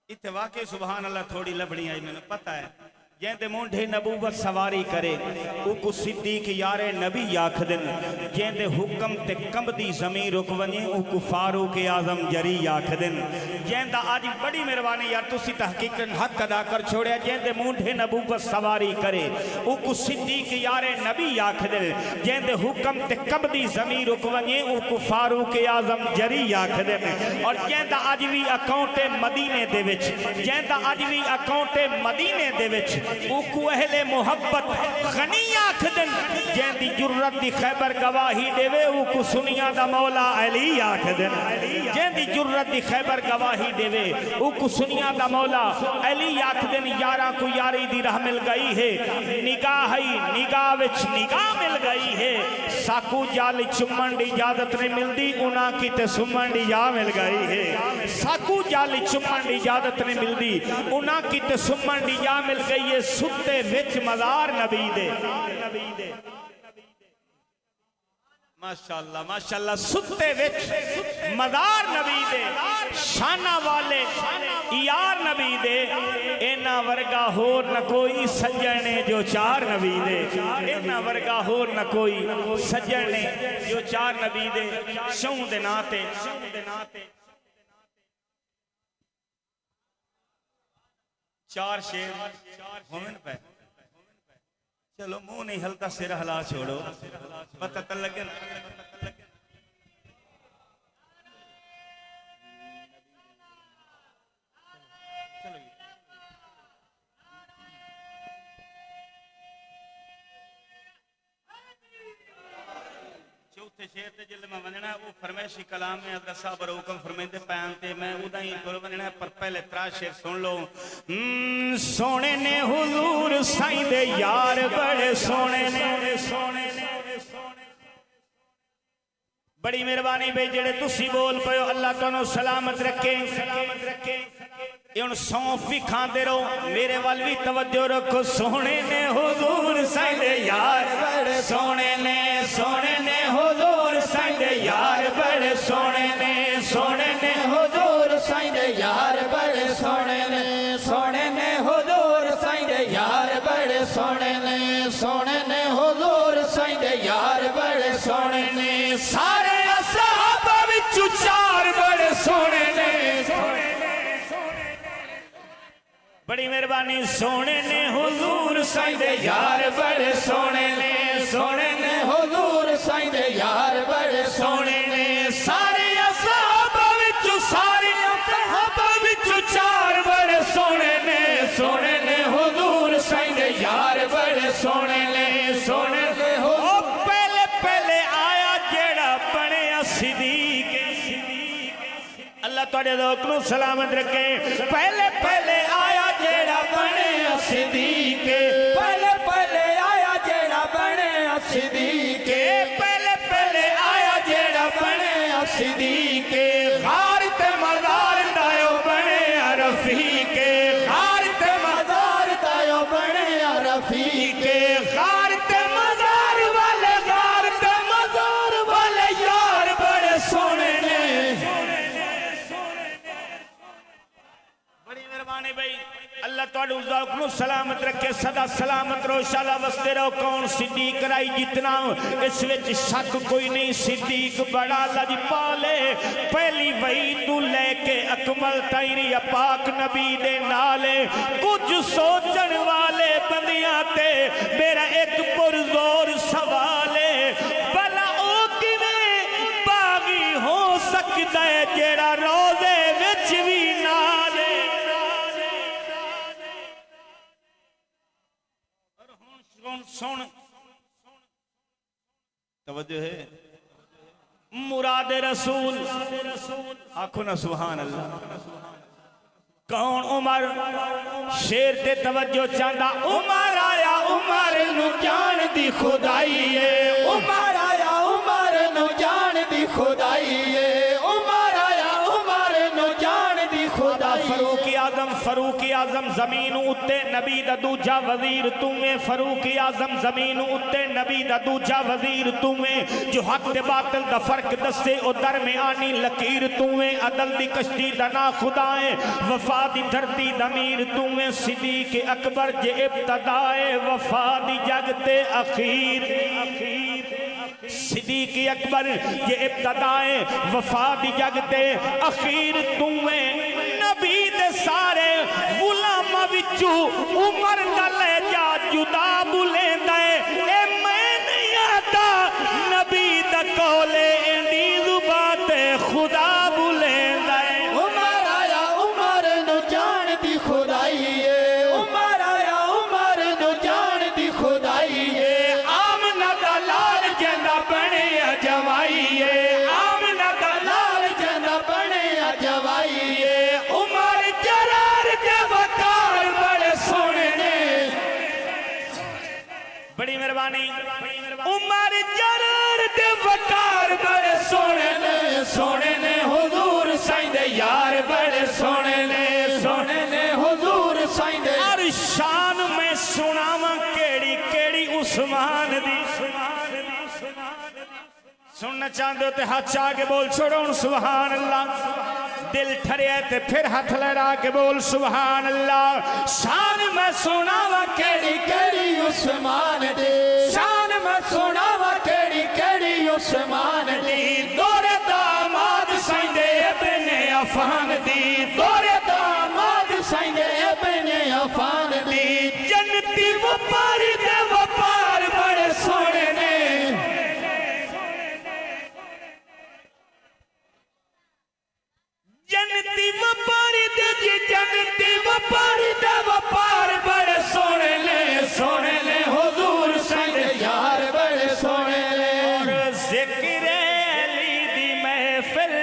इत्थे वाकई सुभान अल्लाह थोड़ी लभड़ी आई मैंने पता है जेंदे मुंढे नबूवत सवारी करे उको सिद्दीक यारे नबी आख दिन जेंदे हुक्म ते कंबदी जमीन रुक वने उको फारूक आजम जरी आख दिन जेंदा आज बड़ी मेहरबानी यार तुसी तहकीकन हक अदा कर छोड़िया जेंदे मुंढे नबूवत सवारी करे उको सिद्दीक यारे नबी आख दिन जेंदे हुक्म ते कंबदी जमीन रुक वने उको फारूक आजम जरी आख दिन और जेंदा आज भी अकाउंटे मदीने दे विच जेंदा आज भी अकाउंटे मदीने दे विच उको अहले मोहब्बत गनी आख दिन जेंदी जुर्रत दी खैबर गवाही देवे उको सुनिया दा मौला अली आख दिन जेंदी जुर्रत दी खैबर गवाही देवे उको सुनिया दा मौला अली आख दिन यारा को यारी दी राह मिल गई है निगाह ही निगाह विच निगाह मिल गई है साकू जाल चुम्मन दी इजाजत नहीं मिलदी उना की ते सुमन दी जा मिल गई है साकू जाल चुम्मन दी इजाजत नहीं मिलदी उना की ते सुमन दी जा मिल गई है सुते विच मज़ार नबी दे माशाअल्लाह माशाअल्लाह सुते विच मज़ार नबी दे शाना वाले यार नबी दे एना वर्गा होर न कोई सजने जो चार नबी दे एना वर्गा होर न कोई सजने जो चार नबी दे शौं दे नाते चार शेर होमन पे चलो मुंह नहीं हलता सिर हला छोड़ो पता तो लगे चौथे शेर ते जिले में वंजना वो फरमाइशी कलाम में हज़रत साहब हुक्म फरमाइंदे पैन ते मैं उदा ही बोल वंजना पर पहले त्रा शेर सुन लो सोने ने हुजूर साईं दे यार बड़े सोने ने बड़ी मेहरबानी भाई जेड़े तुसी बोल पयो अल्लाह तुहानू सलामत रखे सौंफ भी खाते रहो मेरे वाल भी तवज्जो रखो सोने ने हुजूर साईं दे यार बड़े सोने ने हुजूर साईं दे यार बड़े सोने ने हुजूर साईं दे यार बड़े सोने ने हुजूर साईं दे यार बड़े सोने ने हुजूर साईं दे यार बड़े सोने ने सारे असहाब विचों चार बड़े सोने ने बड़ी मेहरबानी सोने ने हुजूर साईं दे यार बड़े सोने ने हुजूर साईं दे यार बड़े सोने ने सारे असहाब विचों चार बड़े सोने ने हुजूर साईं दे यार बड़े सोने ने पहले पहले आया जेड़ा बने सिद्दीक अल्लाह तुहाडे लोक नू सलामत रखे पहले पहले आया जेड़ा बने सिद्दीक पहले पहले आया जेड़ा बने सिद्दीक पहले पहले आया जेड़ा बने सिद्दीक गार ते मज़ार दायो बने रफीक गार ते मज़ार दायो बने रफीक गार ते मज़ार वाले यार बड़े सोने ने बड़ी मेहरबानी भाई अल्लाह तुहाडू ज़ौक़ नू सलामत रखे सदा सलामत रहो शाला वसते रहो कौन सिद्दीक राई जितना इस विच शक कोई नहीं सिद्दीक बड़ा लजपाले पहली वही तू लेके अकमल ताईरी पाक नबी दे नाले कुछ सोचण वाले बंदियां ते मेरा एक पुरज़ोर सवाल है भला ओ किवें बागी हो सकदा है जेड़ा रोज़े विच भी नाले सुन तवज्जो है मुराद रसूल आखो ना सुभान अल्लाह कौन उमर शेर ते तवज्जो चांदा उमर आया उमर नु जान दी खुदाई है उमर आया उमर नु जान दी खुदाई है उमर आया उमर नु जान दी खुदाई फारूक आदम फरूक आजम जमीन उत्ते नबी दा दूजा वजीर तुवे फरूक आजम जमीन उत्ते नबी दा दूजा वजीर तुवे जो हक ते बातिल दा फर्क दसे ओ दरमियानी लकीर तुवे अदल दी कश्ती दा ना खुदाए वफा दी धरती दमीर तुवे सिद्दीक अकबर जे इब्तदाए वफा दी जगते अखीर सिद्दीक अकबर ये इब्तदाए वफा दी जगते अखीर तुवे नबी दे सारे गुलामां विचू उमर दा ले जा जुदा बुलेंदा ए मैं नहीं आता नबी दा कोले इंदी जुबान ते खुदा बुलेंदा उमर आया उमर नु जान दी खुदाई है उमर आया उमर नु जान दी खुदाई है आमना दा लाल जंदा बने जवाई आमना दा लाल जंदा बने जवाई उमर जरार दे वकार बड़े सोने ने बड़ी मेहरबानी उमर जरार दे वकार बड़े सोने ने हुजूर साईं दे यार बड़े सोने ने हुजूर साईं दे और शान में सुनावा केड़ी केड़ी उस्मान दी सुनना चाहते हो तो हाथ आगे बोल छोड़ो सुभान अल्लाह दिल ठरिया ते फिर हाथ लहरा के बोल सुभान अल्लाह शान में सुनावा केड़ी केड़ी उस्मान दे शान में सुनावा केड़ी केड़ी उस्मान दी दोरे दामाद साईं दे इब्ने अफान दी दोरे दामाद साईं दे इब्ने अफान दी जन्नती व्यापारी दे व्यापार बड़े सोने ने जन्नती व्यापारी दे जन्नती व्यापारी दे व्यापार बड़े सोने ने हुजूर साईं दे यार बड़े सोने और जिक्र अली दी महफिल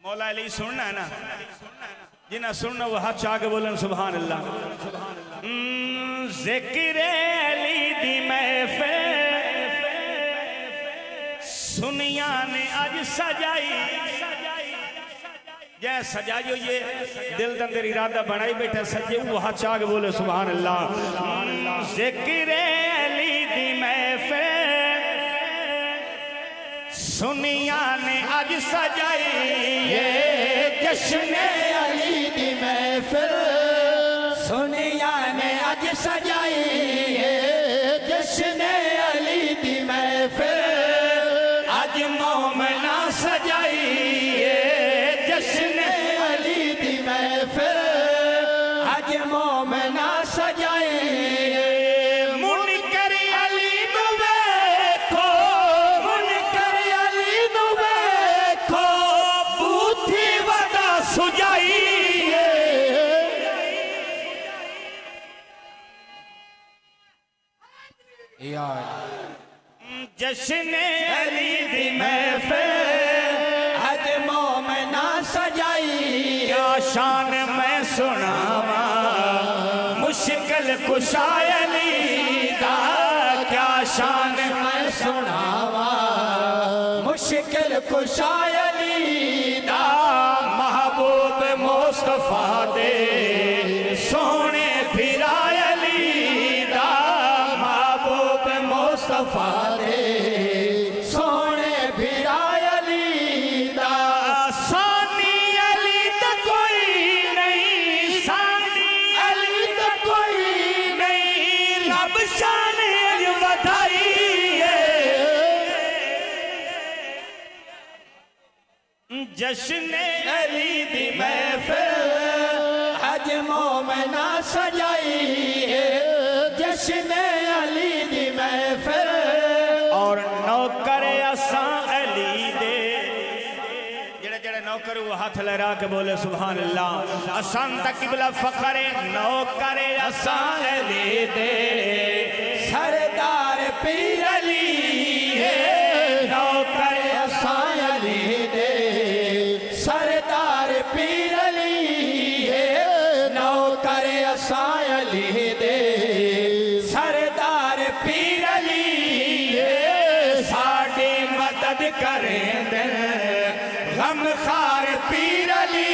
मौला अली सुनना है ना जिन्हें सुनना वो हाथ आगे बोलन सुभान अल्लाह जिक्र अली दी महफिल सुनिया ने आज सजाई जै सजाई हो ये दिल के अंदर इरादा बनाई बैठा सजे वो हाथ आगे बोले सुभान अल्लाह जिक्र अली दी महफिल सुनिया ने आज सजाई ये जश्न अली दी महफिल सुनिया ने आज सजाई ये जश्न अली दी महफिल आज मोमना सजाई जश्न अली दी महफिल आज मोमना सजाई मुनकर अली नु वेखो मुनकर अली नु वेखो बूथी वदा सुजाई जश्न अली दी महफिल आज मोमना सजाई क्या शान मैं सुनावा मुश्किल कुशाय अली दा क्या शान मैं सुनावा मुश्किल कुशाय अली दा महबूब मुस्तफा दे सोने फिराय अली दा महबूब मुस्तफा दे सोने फिराय अली दा सानी अली दा कोई नहीं सानी अली दा कोई नहीं रब शान वधाई जश्न अली दी महफिल आज मोमना सजाई जश्न अली दी महफिल और नौकर असा अली दे जेड़े जेड़े नौकर वो हाथ लहरा के बोले सुभान अल्लाह असान तक किबला फखरे नौकर असा अली दे सरदार पीर अली है नौकर असा अली दे सरदार पीर अली है नौकर असा अली दे सरदार पीर अली है साड़ी मदद करें दिल गम खार पीर अली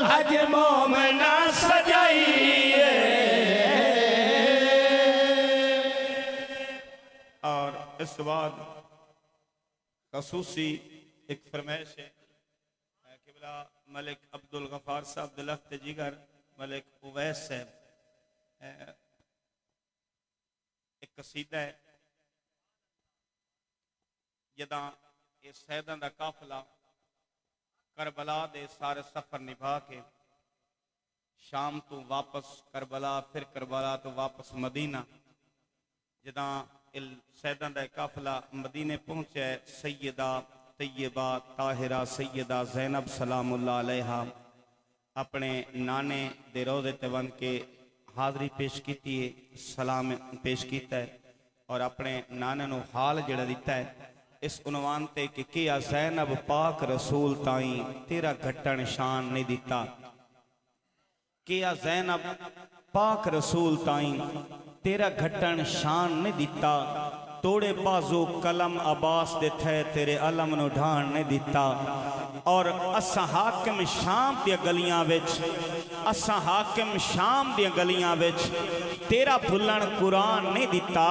अज मोमना सजाइए। और इस बाद खसूसी एक फरमाइश है किबला मलिक अब्दुल गफार साहब दलख्त जिगर मलिक उवैस साहब एक कसीदा है जदा ये सैयदां दा काफिला करबला दे सारे सफर निभा के शाम तो वापस करबला फिर करबला तो वापस मदीना जदा सैयदां दा काफिला मदीने पहुंचा सैयदा तैयबा ताहिरा सैयदा ज़ैनब सलामुल्लाह अलैहा अपने नाने दे रोज़े ते बन के हाज़री पेश की है, सलाम पेश किया है और अपने नाने नू हाल जड़ा दिता है इस उनवान ते कि किया ज़ैनब पाक रसूल ताई तेरा घटन शान नहीं दिता। किया ज़ैनब पाक रसूल ताई तेरा घटन शान नहीं दिता। तोड़े बाजू कलम अब्बास दे थे तेरे अलम नु ढाण नहीं दिता। और असा हाकिम शाम दी गलियां विच असा हाकिम शाम दी गलियां विच तेरा भुलन कुरान नहीं दिता।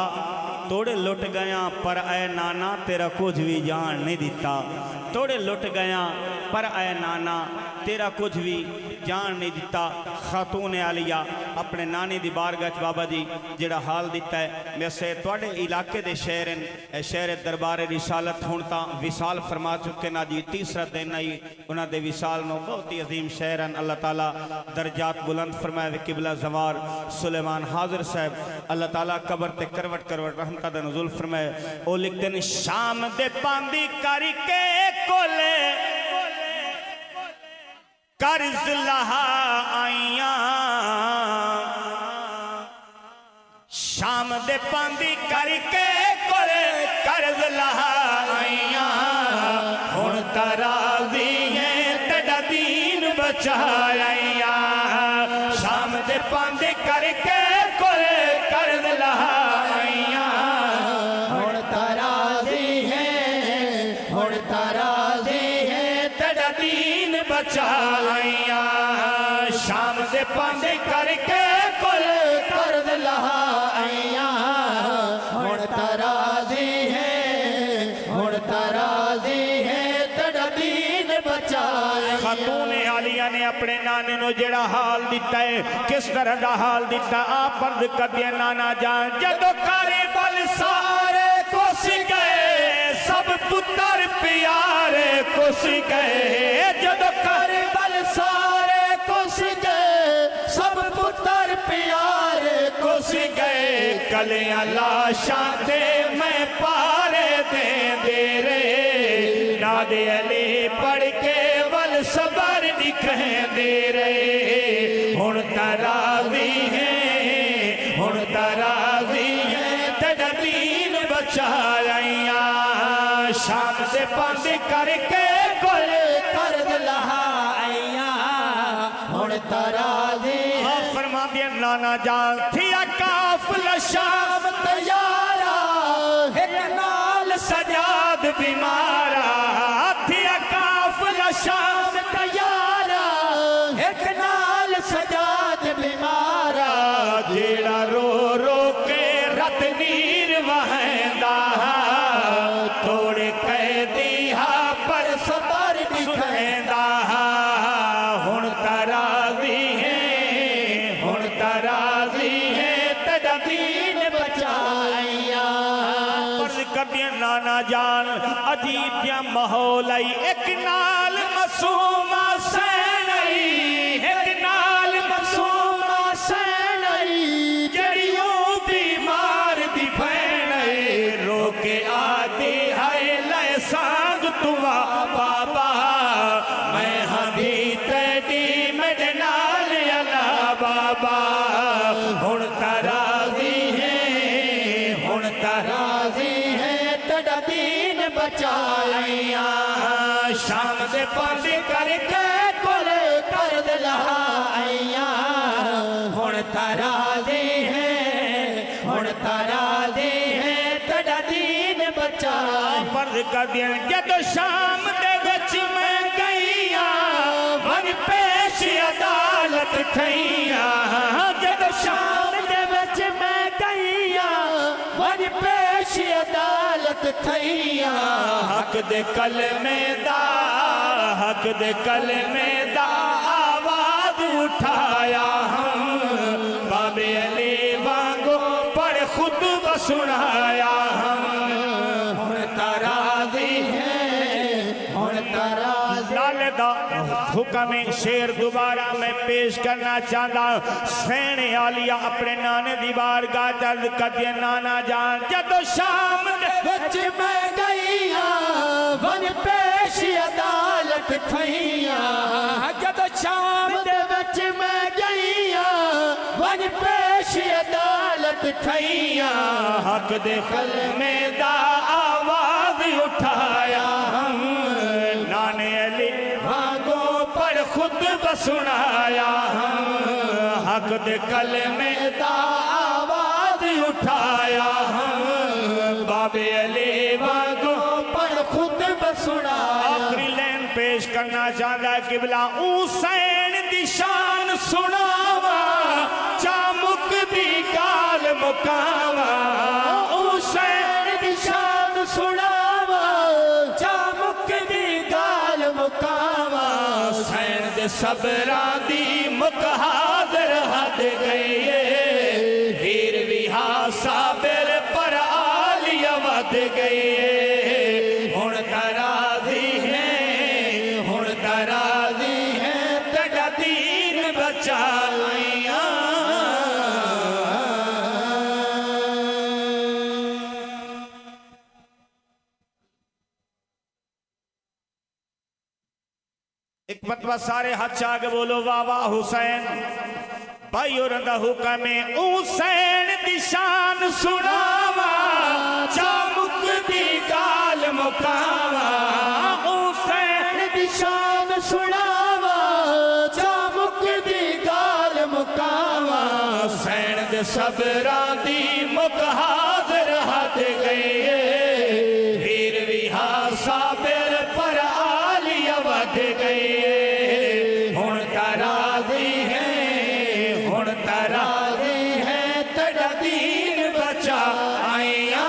तोड़े लुट गया पर ऐ नाना तेरा कुछ भी जान नहीं दिता। तोड़े लुट गया पर ऐ नाना तेरा कुछ भी जान नहीं दिता। खातून आलिया अपने नानी दी बारगाह च बाबा जी जेड़ा हाल दिता है वैसे तुहाडे इलाके दे शहर शहर दरबार रिसालत हुण तां विसाल फरमा चुके ना जी। तीसरा दिन आई उन्हां दे विसाल नो बहुत ही अजीम शहर अल्लाह ताला दर्जात बुलंद फरमाए। किबला जवार सुलेमान हाजिर साहब अल्लाह ताला कबर ते करवट करवट रहमत दा नुज़ुल फरमाए। ओ लिखते ने शाम दे पांदी करके कोले कर्ज लहा आइया। शाम दे पांदी करके कोले कर्ज लहा आइया। हुण तराजी है तेरा दीन बचाइया। शाम दे पांदी करके कोले कर्ज लहा आइया। हुण तराजी है हुण तराजी है तेरा दीन बचाइया। शाम दे पांदे करके कुल कर्ज लहाइया। हुण तराजी है तेरा दीन बचाइया। खातून आलिया ने अपने नाने नो जेड़ा हाल दिता है किस तरह दा हाल दिता आप पर्द कर दिया नाना जान। जदो कारी बल सारे कुछ गए सब पुत्र प्यारे कुछ गए। जदो कारी बल सारे कुछ गए सब पुत्र प्यारे कुछ गए। कलियां लाशां ते मैं पारे दे रे नादे अली पढ़ के वल सबर दिखे दे रे। हुण तराजी है तेरा दीन बचाइया। शाम से पांद करके कुल कर्ज लहाइया। हुण तराजी फरमा दिया नाना जान थिया काफिला शाम तैयारा एक नाल सजाद बीमारा। थिया काफिला शाम तैयारा एक नाल सजाद बीमारा। जेड़ा रो रो के रत नीर वहंदा तोड़े कैदी हा पर सबर दिखेंदा। हुण तराजी है तेरा दीन बचाइया। पर्ज कर दिया नाना जान अजीब या माहौल आई। एक नाल मासूमा सैनई एक नाल मासूमा सैनई जड़ियों बीमार दी भैनई रो के आदि है ले सांग तुआ बाबा मैं हदी तेरी मेरे नाल अला बाबा। हुण तराजी है तेरा दीन बचाइया। शाम दे पांद करके कुल कर्ज लहाइया। हुण तराजी है तेरा दीन बचाइया। पर्द कर दिया जदों शाम दे विच मैं गईया वन पेश थैया जदों शाम दे विच मैं गईया वन पेश अदालत थैया हक दे कलमे दा आवाज उठाया हम बाबे अली वांगो पढ़ खुतबा सुनाया हम हुण तराज़ी है हुण तराज़ी लाले दा हुक्म शेर दोबारा मैं पेश करना चाहता सैने आलिया अपने नाने दी बारगाह चल कदे नाना जान जदों शाम दे विच मैं गईया वन पेश अदालत थैया जदों शाम दे विच मैं गईया वन पेश अदालत थैया हक दे कलमे दा आवाज उठाया हम नाने अली भागो पर खुद सुनाया हम हक दे कलमे दा आवाज उठाया हम बाबे अली वांगो पर खुद सुनाया आखिरी लाइन पेश करना चाहता किबला हुसैन दी शान सुनावा चामुक दी गाल मुकावा हुसैन दी शान सुनावा चामुक दी गाल मुकावा हुसैन दे सबरा दी मुकहादर हद गई हीर विहा साबिर पर आलिया वध गई हुण तराज़ी है तेरा दीन बचाइया एक मतबा सारे हाथ आगे बोलो वाह वाह हुसैन भाई और हुक्म हुसैन दी शान सुनावा चामुक दी गाल मुकावा हुसैन दी शान सुनावा चामुक दी गाल मुकावा हुसैन दे सबरा दी मुकहादर हद गई वीर विहा साबिर पर आलिया वध गई हुण तराज़ी है तेरा दीन बचाइया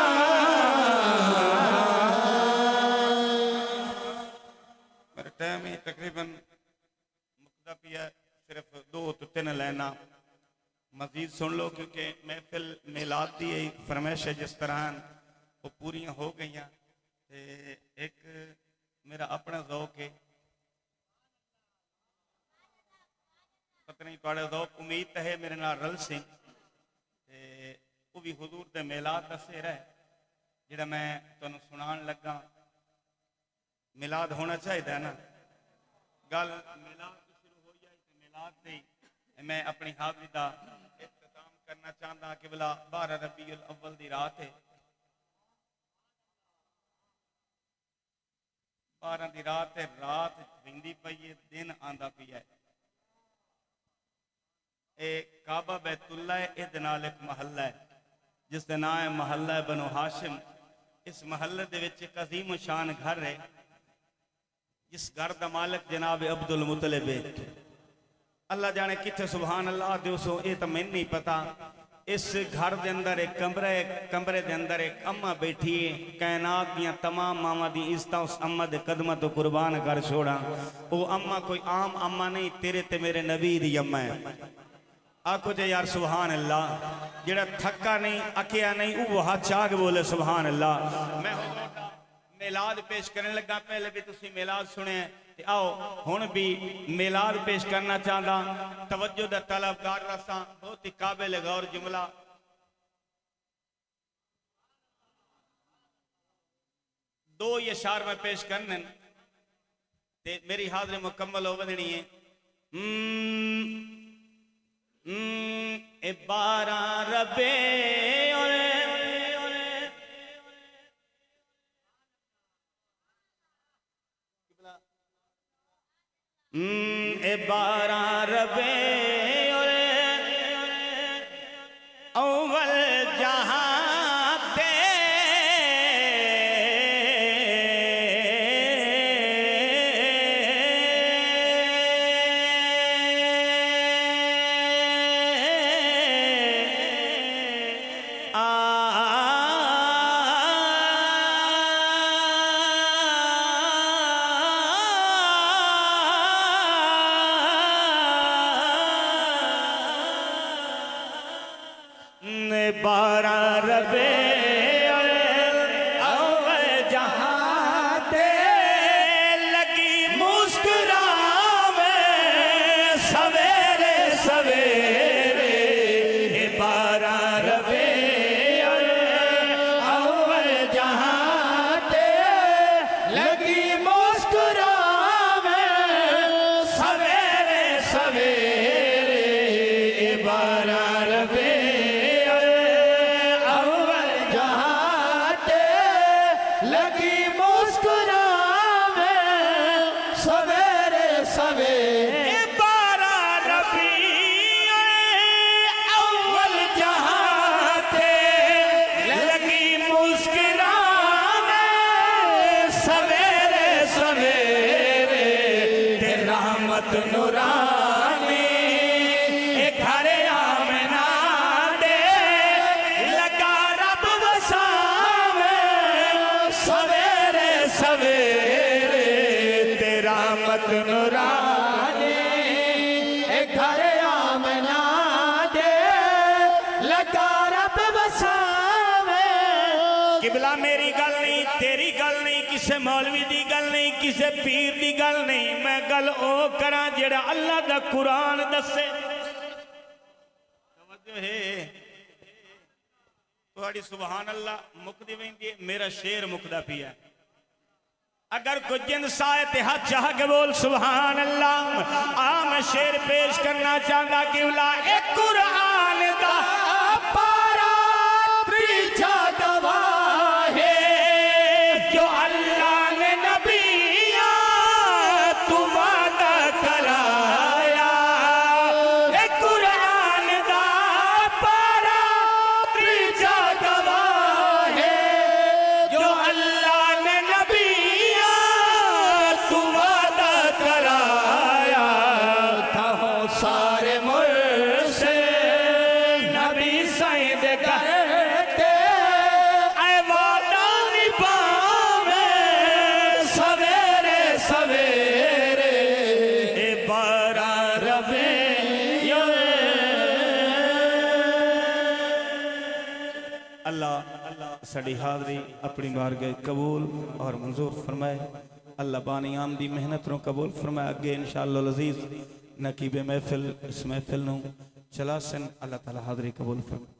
मेरा टाइम ही तकरीबन मुकदा पिया सिर्फ 2 तो 3 लाइना मजीद सुन लो क्योंकि महफिल मिलाद दी फरमाइश है जिस तरह वो पूरी हो गई एक मेरा अपना ज़ौक है पता नहीं थोड़ा ज़ौक उम्मीद है मेरे नाल रल सिंह वो भी हुजूर दे मिलाद दा सिर है जिहड़ा मैं तुहानूं सुनान लगा मिलाद होना चाहिए ना गल मिलाद तो शुरू हो जाए तो मिलाद से मैं अपनी हाज़री का इख्तिताम करना चाहता कि भला 12 रबीउल अव्वल की रात है 12 की रात है रात विंदी पई है दिन आंदा पिया है काबा बैतुल्ला है इहदे नाल एक महल्ला है जिसका नाम है महल्ला बनो हाशिम इस महल्ले दे विच एक अजीम शान घर है जिस घर का मालिक जनाब अब्दुल मुतलिब है अल्लाह जाने किथे सुभान अल्लाह दोस्तों ये तो मैंने नहीं पता इस घर के अंदर एक कमरे के अंदर एक अम्मा बैठी है कायनात दियां तमाम मावां दी इज्जतां उस अम्मा दे कदमां तो कुर्बान कर छोड़ा वो अम्मा कोई आम अम्मा नहीं तेरे ते मेरे नबी दी अम्मा है आखो जे यार सुभान अल्लाह जेड़ा थका नहीं अकिया नहीं वो हाथ चाग बोले सुभान अल्लाह मैं मिलाद पेश करने लगा पहले भी तुसी मिलाद सुने आओ हुण भी मिलाद पेश करना चाहता तवज्जो दा तलबगार रसा बहुत ही काबिल गौर जुमला दो ये शार में पेश करने ते मेरी हाज़री मुकम्मल हो वधनी है 12 रबे ए 12 रबे अव्वल जहां ते 12 रबे अव्वल जहां ते लगी मुस्कुरावे सवेरे सवेरे 12 रबे अव्वल जहां ते लगी मुस्कुरावे सवेरे सवेरे 12 रबे अव्वल जहां ते लगी मुस्कुरावे सवेरे सवेरे 12 रबी अव्वल जहां ते लगी मुस्कुरावे सवेरे सवेरे ते रहमत नूरानी घर आमना दे लगा रब वसावे सवेरे सवेरे ते रहमत नूरानी घर आमना दे लगा रब बसावे किबला मेरी गल नहीं, तेरी गल नहीं, किसे मौलवी दी गल नहीं, किसे पीर दी गल नहीं, मैं गल ओ करा जेड़ा अल्लाह दा कुरान दसे। तवज्जो है थोड़ी सुभान अल्लाह मुकदी वेंदी है, मेरा शेर मुकदा पिया। अगर कुछ जिन साए ते हाथ चाह के बोल सुभान अल्लाह। आ मैं शेर पेश करना चाहता किबला एक कुरान दा पारा त्रीजा गवाह है जो अल्लाह ने नबिया तू वादा कराया। ए कुरान दा पारा त्रीजा गवाह है जो अल्लाह ने नबिया तू वादा कराया। कहो सारे मुर्से नबी सईद करते ऐ वादा निभावे सवेरे सवेरे ए 12 रबे अल्लाह साड़ी हाज़री अपनी बारगाह कबूल और मंजूर फरमाए। अल्लाह बानी आम दी मेहनत नो कबूल फरमाए। अगे इंशाअल्लाह अजीज नकीबे महफिल इस महफिल नो चला सन अल्लाह ताला हाज़री कबूल फरमाए।